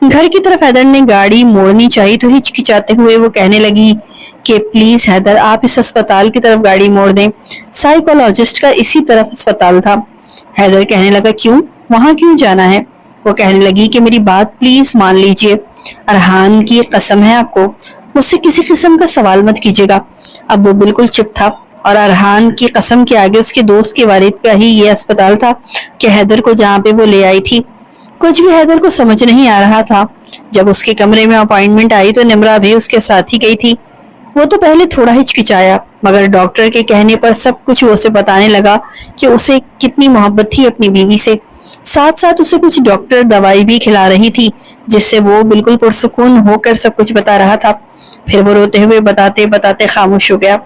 گھر کی طرف حیدر نے گاڑی موڑنی چاہی تو ہچکچاتے ہوئے وہ کہنے لگی کہ پلیز حیدر، آپ اس اسپتال کی طرف گاڑی موڑ دیں، سائیکولوجسٹ کا اسی طرف اسپتال تھا۔ حیدر کہنے لگا، کیوں؟ وہاں کیوں جانا ہے؟ وہ کہنے لگی کہ میری بات پلیز مان لیجئے، ارحان کی قسم ہے آپ کو، مجھ سے کسی قسم کا سوال مت کیجیے گا۔ اب وہ بالکل چپ تھا، اور ارحان کی قسم کے آگے اس کے دوست کے والد کا ہی یہ اسپتال تھا کہ حیدر کو جہاں پہ وہ لے آئی تھی۔ کچھ بھی حیدر کو سمجھ نہیں آ رہا تھا۔ جب اس کے کمرے میں اپائنٹمنٹ آئی تو نمرہ بھی اس کے ساتھ ہی گئی تھی۔ وہ تو پہلے تھوڑا ہچکچایا، مگر ڈاکٹر کے کہنے پر سب کچھ وہ اسے بتانے لگا کہ اسے کتنی محبت تھی اپنی بیوی سے۔ ساتھ ساتھ اسے کچھ ڈاکٹر دوائی بھی کھلا رہی تھی جس سے وہ بالکل پرسکون ہو کر سب کچھ بتا رہا تھا۔ پھر وہ روتے ہوئے بتاتے بتاتے خاموش ہو گیا۔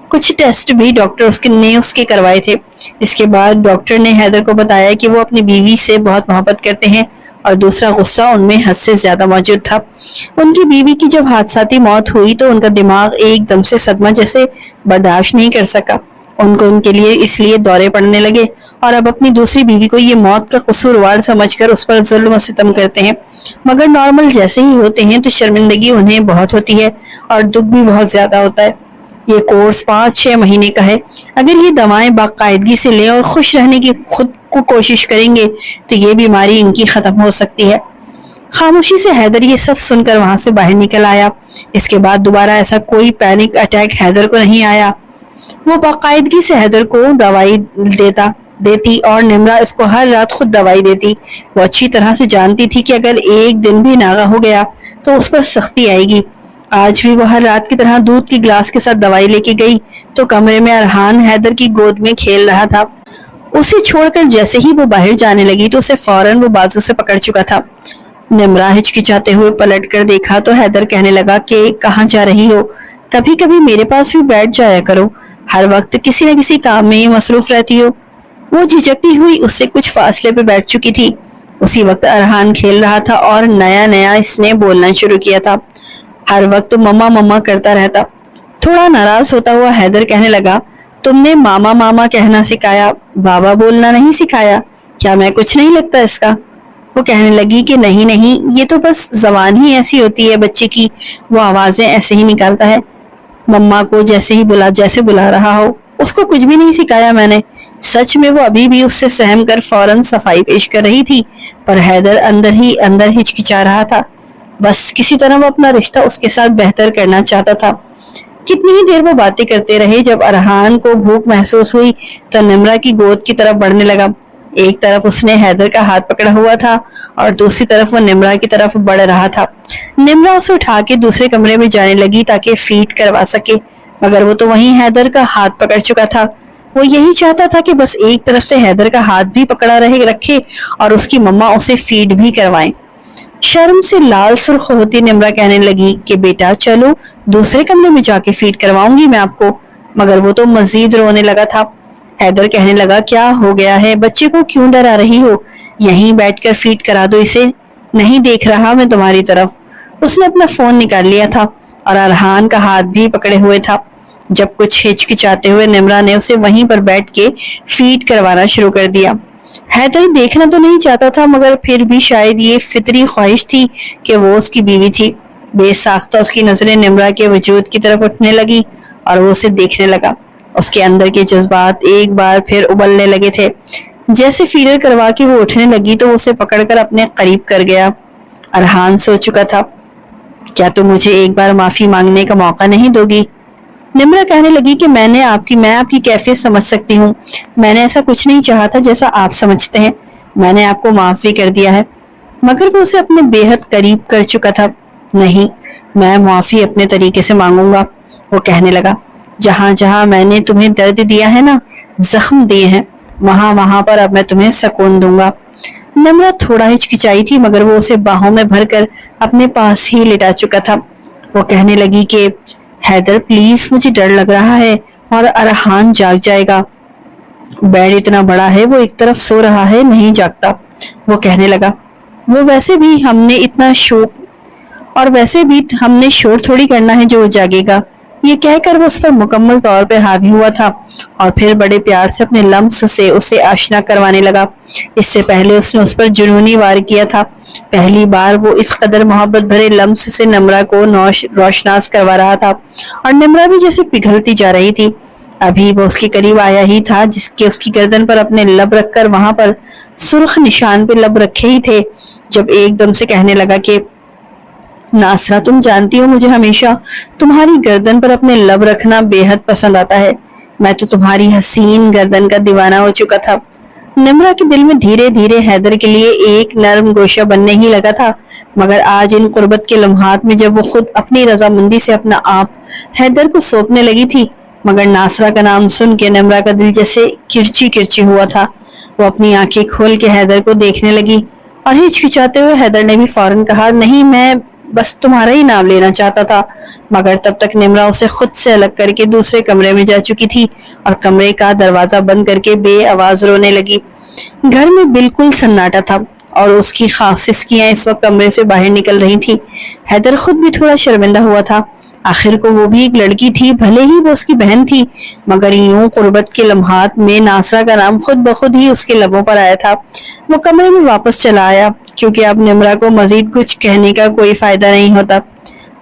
کچھ ٹیسٹ بھی ڈاکٹر نے اس کے کروائے تھے۔ اس کے بعد ڈاکٹر نے حیدر کو بتایا کہ وہ اپنی بیوی سے بہت محبت کرتے ہیں، اور دوسرا غصہ ان میں حد سے زیادہ موجود تھا۔ ان کی بیوی کی جب حادثاتی موت ہوئی تو ان کا دماغ ایک دم سے صدمہ جیسے برداشت نہیں کر سکا۔ ان کے لیے اس لیے دورے پڑنے لگے، اور اب اپنی دوسری بیوی کو یہ موت کا قصوروار سمجھ کر اس پر ظلم و ستم کرتے ہیں۔ مگر نارمل جیسے ہی ہوتے ہیں تو شرمندگی انہیں بہت ہوتی ہے اور دکھ بھی بہت زیادہ ہوتا ہے۔ یہ کورس 5-6 مہینے کا ہے۔ اگر یہ دوائیں باقاعدگی سے لیں اور خوش رہنے کی خود کو کوشش کریں گے تو یہ بیماری ان کی ختم ہو سکتی ہے۔ خاموشی سے حیدر یہ سب سن کر وہاں سے باہر نکل آیا۔ اس کے بعد دوبارہ ایسا کوئی پینک اٹیک حیدر کو نہیں آیا۔ وہ باقاعدگی سے حیدر کو دوائی دیتی اور نمرہ اس کو ہر رات خود دوائی دیتی۔ وہ اچھی طرح سے جانتی تھی کہ اگر ایک دن بھی ناغہ ہو گیا تو اس پر سختی آئے گی۔ آج بھی وہ ہر رات کی طرح دودھ کی گلاس کے ساتھ دوائی لے کے گئی تو کمرے میں ارحان حیدر کی گود میں کھیل رہا تھا۔ اسے چھوڑ کر جیسے ہی وہ باہر جانے لگی تو اسے فوراً وہ بازو سے پکڑ چکا تھا۔ نمرہ ہچکچاتے ہوئے پلٹ کر دیکھا تو حیدر کہنے لگا کہ کہاں جا رہی ہو؟ کبھی کبھی میرے پاس بھی بیٹھ جایا کرو، ہر وقت کسی نہ کسی کام میں مصروف رہتی ہو۔ وہ جھجکتی ہوئی اس سے کچھ فاصلے پہ بیٹھ چکی تھی۔ اسی وقت ارحان کھیل رہا تھا اور نیا اس نے بولنا شروع کیا تھا۔ ہر وقت ماما ماما کرتا رہتا۔ تھوڑا ناراض ہوتا ہوا حیدر کہنے لگا، تم نے ماما ماما کہنا سکھایا، بابا بولنا نہیں سکھایا، کیا میں کچھ نہیں لگتا اس کا؟ وہ کہنے لگی کہ نہیں، یہ تو بس زبان ہی ایسی ہوتی ہے بچے کی، وہ آوازیں ایسے ہی نکالتا ہے۔ مما کو جیسے بلا رہا ہو، اس کو کچھ بھی نہیں سکھایا میں نے۔ سچ میں وہ ابھی بھی اس سے سہم کر فوراً صفائی پیش کر رہی تھی، پر حیدر اندر ہی اندر ہچکچا رہا تھا۔ بس کسی طرح وہ اپنا رشتہ اس کے ساتھ بہتر کرنا چاہتا تھا۔ کتنی ہی دیر وہ باتیں کرتے رہے۔ جب ارحان کو بھوک محسوس ہوئی تو نمرہ کی گود کی طرف بڑھنے لگا۔ ایک طرف اس نے حیدر کا ہاتھ پکڑا ہوا تھا اور دوسری طرف وہ نمرہ کی طرف بڑھ رہا تھا۔ نمرہ اسے اٹھا کے دوسرے کمرے میں جانے لگی تاکہ فیڈ کروا سکے، مگر وہ تو وہیں حیدر کا ہاتھ پکڑ چکا تھا۔ وہ یہی چاہتا تھا کہ بس ایک طرف سے حیدر کا ہاتھ بھی پکڑا رکھے اور اس کی مما اسے فیڈ بھی کروائیں۔ شرم سے لال سرخ ہوتی نمرہ کہنے لگی کہ بیٹا چلو دوسرے کمرے میں جا کے فیڈ کرواؤں گی میں آپ کو، مگر وہ تو مزید رونے لگا تھا۔ حیدر کہنے لگا کیا ہو گیا ہے، بچے کو کیوں ڈرا رہی ہو، یہیں بیٹھ کر فیڈ کرا دو اسے، نہیں دیکھ رہا میں تمہاری طرف۔ اس نے اپنا فون نکال لیا تھا اور ارحان کا ہاتھ بھی پکڑے ہوئے تھا۔ جب کچھ ہچکچاتے ہوئے نمرہ نے اسے وہیں پر بیٹھ کے فیڈ کروانا شروع کر دیا۔ حیدر دیکھنا تو نہیں چاہتا تھا، مگر پھر بھی شاید یہ فطری خواہش تھی کہ وہ اس کی بیوی تھی۔ بے ساختہ اس کی نظریں نمرہ کے وجود کی طرف اٹھنے لگی اور وہ اسے دیکھنے لگا۔ اس کے اندر کے جذبات ایک بار پھر ابلنے لگے تھے۔ جیسے فیڈر کروا کے وہ اٹھنے لگی تو اسے پکڑ کر اپنے قریب کر گیا۔ ارحان سو چکا تھا، کیا تم مجھے ایک بار معافی مانگنے کا موقع نہیں دو گی؟ نمرہ کہنے لگی کہ میں آپ کی کیفیت سمجھ سکتی ہوں، میں نے ایسا کچھ نہیں چاہا تھا جیسا آپ سمجھتے ہیں، میں نے آپ کو معاف بھی کر دیا ہے۔ مگر وہ اسے اپنے بے حد قریب کر چکا تھا۔ نہیں، میں معافی اپنے طریقے سے مانگوں گا، وہ کہنے لگا۔ جہاں جہاں میں نے تمہیں درد دیا ہے نا، زخم دیے ہیں، وہاں پر اب میں تمہیں سکون دوں گا۔ نمرہ تھوڑا ہچکچائی تھی، مگر وہ اسے باہوں میں بھر کر اپنے پاس ہی لٹا چکا تھا۔ وہ کہنے لگی کہ حیدر پلیز مجھے ڈر لگ رہا ہے اور ارحان جاگ جائے گا، بیڈ اتنا بڑا ہے، وہ ایک طرف سو رہا ہے، نہیں جاگتا۔ وہ کہنے لگا ویسے بھی ہم نے شور تھوڑی کرنا ہے جو وہ جاگے گا۔ یہ کہہ کر وہ اس پر مکمل طور پہ حاوی ہوا تھا اور پھر بڑے پیار سے اپنے لمس سے اسے آشنا کروانے لگا۔ اس سے پہلے اس نے اس پر جنونی وار کیا تھا۔ پہلی بار وہ اس قدر محبت بھرے لمس سے نمرہ کو روشناس کروا رہا تھا اور نمرہ بھی جیسے پگھلتی جا رہی تھی۔ ابھی وہ اس کے قریب آیا ہی تھا جس کے اس کی گردن پر اپنے لب رکھ کر وہاں پر سرخ نشان پہ لب رکھے ہی تھے، جب ایک دم سے کہنے لگا کہ ناصرہ تم جانتی ہو مجھے ہمیشہ تمہاری گردن پر اپنے لب رکھنا بے حد پسند آتا ہے، میں تو تمہاری حسین گردن کا دیوانہ ہو چکا تھا۔ نمرہ کے دل میں دھیرے دھیرے حیدر کے لیے ایک نرم گوشہ بننے ہی لگا تھا، مگر آج ان قربت کے لمحات میں جب وہ خود اپنی رضامندی سے اپنا آپ حیدر کو سونپنے لگی تھی، مگر ناصرہ کا نام سن کے نمرہ کا دل جیسے کرچی ہوا تھا۔ وہ اپنی آنکھیں کھول کے حیدر کو دیکھنے لگی اور ہچکچاتے ہوئے حیدر نے بھی فوراً کہا نہیں، میں بس تمہارا ہی نام لینا چاہتا تھا، مگر تب تک نمرہ اسے خود سے الگ کر کے دوسرے کمرے میں جا چکی تھی اور کمرے کا دروازہ بند کر کے بے آواز رونے لگی۔ گھر میں بالکل سناٹا تھا اور اس کی خاسسکیاں اس وقت کمرے سے باہر نکل رہی تھی۔ حیدر خود بھی تھوڑا شرمندہ ہوا تھا، آخر کو وہ بھی ایک لڑکی تھی، بھلے ہی وہ اس کی بہن تھی، مگر یوں قربت کے لمحات میں ناصرہ کا نام خود بخود ہی اس کے لبوں پر آیا تھا۔ وہ کمرے میں واپس چلا آیا کیونکہ اب نمرہ کو مزید کچھ کہنے کا کوئی فائدہ نہیں ہوتا۔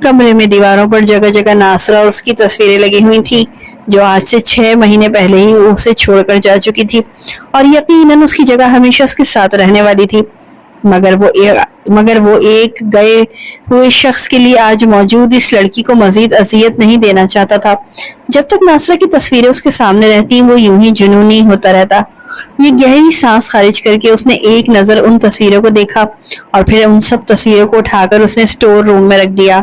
کمرے میں دیواروں پر جگہ جگہ ناصرہ اور اس کی تصویریں لگی ہوئی تھی جو آج سے 6 مہینے پہلے ہی اسے چھوڑ کر جا چکی تھی اور یقیناً اس کی جگہ ہمیشہ اس کے ساتھ رہنے والی تھی، مگر وہ ایک گئے ہوئے شخص کے لیے آج موجود اس لڑکی کو مزید اذیت نہیں دینا چاہتا تھا۔ جب تک ناصرہ کی تصویریں اس کے سامنے رہتی وہ یوں ہی جنونی ہوتا رہتا۔ یہ گہری سانس خارج کر کے اس نے ایک نظر ان تصویروں کو دیکھا اور پھر ان سب تصویروں کو اٹھا کر اس نے اسٹور روم میں رکھ دیا۔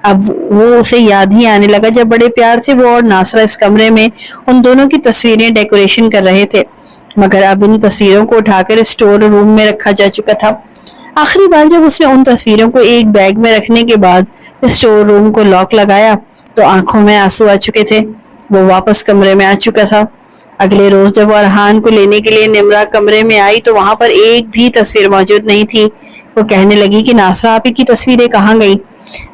اب وہ اسے یاد ہی آنے لگا جب بڑے پیار سے وہ اور ناصرہ اس کمرے میں ان دونوں کی تصویریں ڈیکوریشن کر رہے تھے، مگر اب ان تصویروں کو اٹھا کر اسٹور روم میں رکھا جا چکا تھا۔ آخری بار جب اس نے ان تصویروں کو ایک بیگ میں رکھنے کے بعد اسٹور روم کو لاک لگایا تو آنکھوں میں آنسو آ چکے تھے۔ وہ واپس کمرے میں آ چکا تھا۔ اگلے روز جب وہ ارحان کو لینے کے لیے نمرہ کمرے میں آئی تو وہاں پر ایک بھی تصویر موجود نہیں تھی۔ وہ کہنے لگی کہ ناصرہ آپی کی تصویریں کہاں گئی؟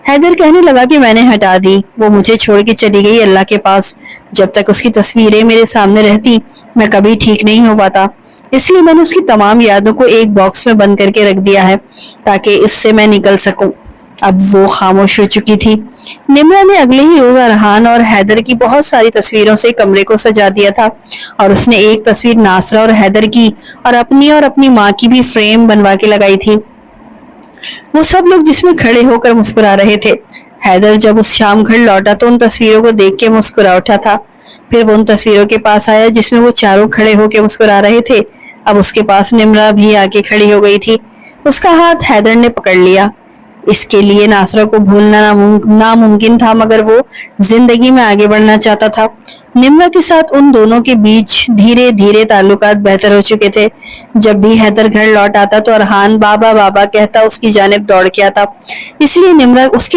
حیدر کہنے لگا کہ میں نے ہٹا دی، وہ مجھے چھوڑ کے چلی گئی اللہ کے پاس۔ جب تک اس کی تصویریں میرے سامنے رہتی میں کبھی ٹھیک نہیں ہو پاتا، اس لیے میں نے اس کی تمام یادوں کو ایک باکس میں بند کر کے رکھ دیا ہے تاکہ اس سے میں نکل سکوں۔ اب وہ خاموش ہو چکی تھی۔ نمرہ نے اگلے ہی روز ارحان اور حیدر کی بہت ساری تصویروں سے کمرے کو سجا دیا تھا اور اس نے ایک تصویر ناصرہ اور حیدر کی اور اپنی ماں کی بھی فریم بنوا کے لگائی تھی۔ وہ سب لوگ جس میں کھڑے ہو کر مسکرا رہے تھے۔ حیدر جب اس شام گھر لوٹا تو ان تصویروں کو دیکھ کے مسکرا اٹھا تھا۔ پھر وہ ان تصویروں کے پاس آیا جس میں وہ چاروں کھڑے ہو کے مسکرا رہے تھے۔ اب اس کے پاس نمرہ بھی آکے کھڑی ہو گئی تھی. اس کا ہاتھ حیدر نے پکڑ لیا. اس کے لیے ناصرہ کو بھولنا ناممکن تھا، مگر وہ زندگی میں آگے بڑھنا چاہتا تھا. نمرہ کے ساتھ ان دونوں کے بیچ دھیرے دھیرے تعلقات بہتر ہو چکے تھے. جب بھی حیدر گھر لوٹ آتا تو ارحان بابا بابا کہتا اس کی جانب دوڑ کے آتا. اس کے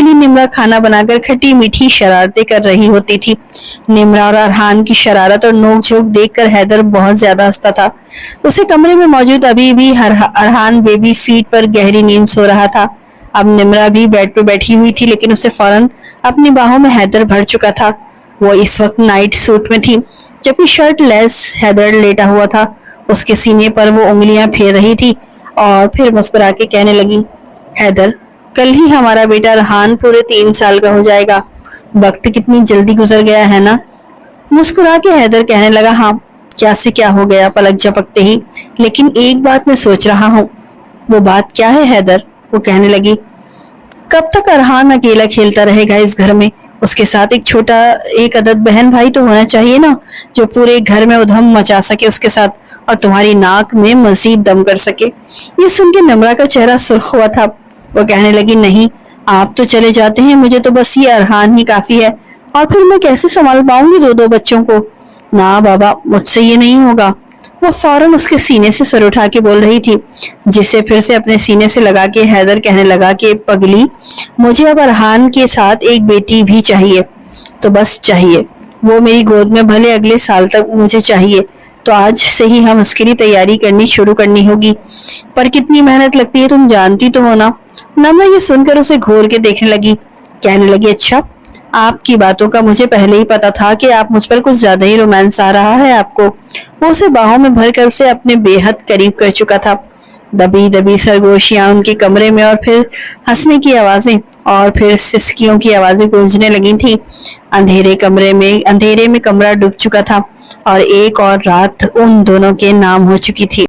لیے نمرہ کھانا بنا کر کھٹی میٹھی شرارتیں کر رہی ہوتی تھی. نمرہ اور ارحان کی شرارت اور نوک جھوک دیکھ کر حیدر بہت زیادہ ہنستا تھا. اسے کمرے میں موجود ابھی بھی ارحان بیبی فیٹ پر گہری نیند سو رہا تھا. اب نمرہ بھی بیڈ پہ بیٹھی ہوئی تھی، لیکن اسے فوراً اپنی باہوں میں حیدر بھر چکا تھا. وہ اس وقت نائٹ سوٹ میں تھی، جبکہ شرٹ لیس حیدر لیٹا ہوا تھا. اس کے سینے پر وہ انگلیاں پھیر رہی تھی اور پھر مسکرا کے کہنے لگی، حیدر کل ہی ہمارا بیٹا ارحان پورے 3 سال کا ہو جائے گا. وقت کتنی جلدی گزر گیا ہے نا. مسکرا کے حیدر کہنے لگا، ہاں کیا سے کیا ہو گیا پلک جھپکتے ہی، لیکن ایک بات میں سوچ رہا ہوں. وہ بات کیا ہے حیدر؟ وہ کہنے لگی، کب تک ارحان اکیلا کھیلتا رہے گا اس گھر میں؟ اس کے ساتھ ایک عدد بہن بھائی تو ہونا چاہیے نا، جو پورے گھر میں ادھم مچا سکے اس کے ساتھ اور تمہاری ناک میں مزید دم کر سکے. یہ سن کے نمرہ کا چہرہ سرخ ہوا تھا. وہ کہنے لگی، نہیں آپ تو چلے جاتے ہیں، مجھے تو بس یہ ارحان ہی کافی ہے، اور پھر میں کیسے سنبھال پاؤں گی 2 بچوں کو؟ نہ بابا، مجھ سے یہ نہیں ہوگا. وہ فوراً اس کے سینے سے سر اٹھا کے بول رہی تھی، جسے پھر سے اپنے سینے سے لگا کے حیدر کہنے لگا کہ پگلی، مجھے اب ارحان کے ساتھ ایک بیٹی بھی چاہیے. تو بس چاہیے، وہ میری گود میں بھلے اگلے سال تک مجھے چاہیے. تو آج سے ہی ہم اس کے لیے تیاری شروع کرنی ہوگی. پر کتنی محنت لگتی ہے تم جانتی تو ہو نا. نمرہ یہ سن کر اسے گھور کے دیکھنے لگی. کہنے لگی، اچھا آپ کی باتوں کا مجھے پہلے ہی پتا تھا کہ آپ مجھ پر کچھ زیادہ ہی رومانس آ رہا ہے آپ کو. وہ اسے باہوں میں بھر کر اسے اپنے بے حد قریب کر چکا تھا. دبی دبی سرگوشیاں ان کے کمرے میں، اور پھر ہنسنے کی آوازیں اور پھر سسکیوں کی آوازیں گونجنے لگی تھی. اندھیرے میں کمرہ ڈوب چکا تھا اور ایک اور رات ان دونوں کے نام ہو چکی تھی.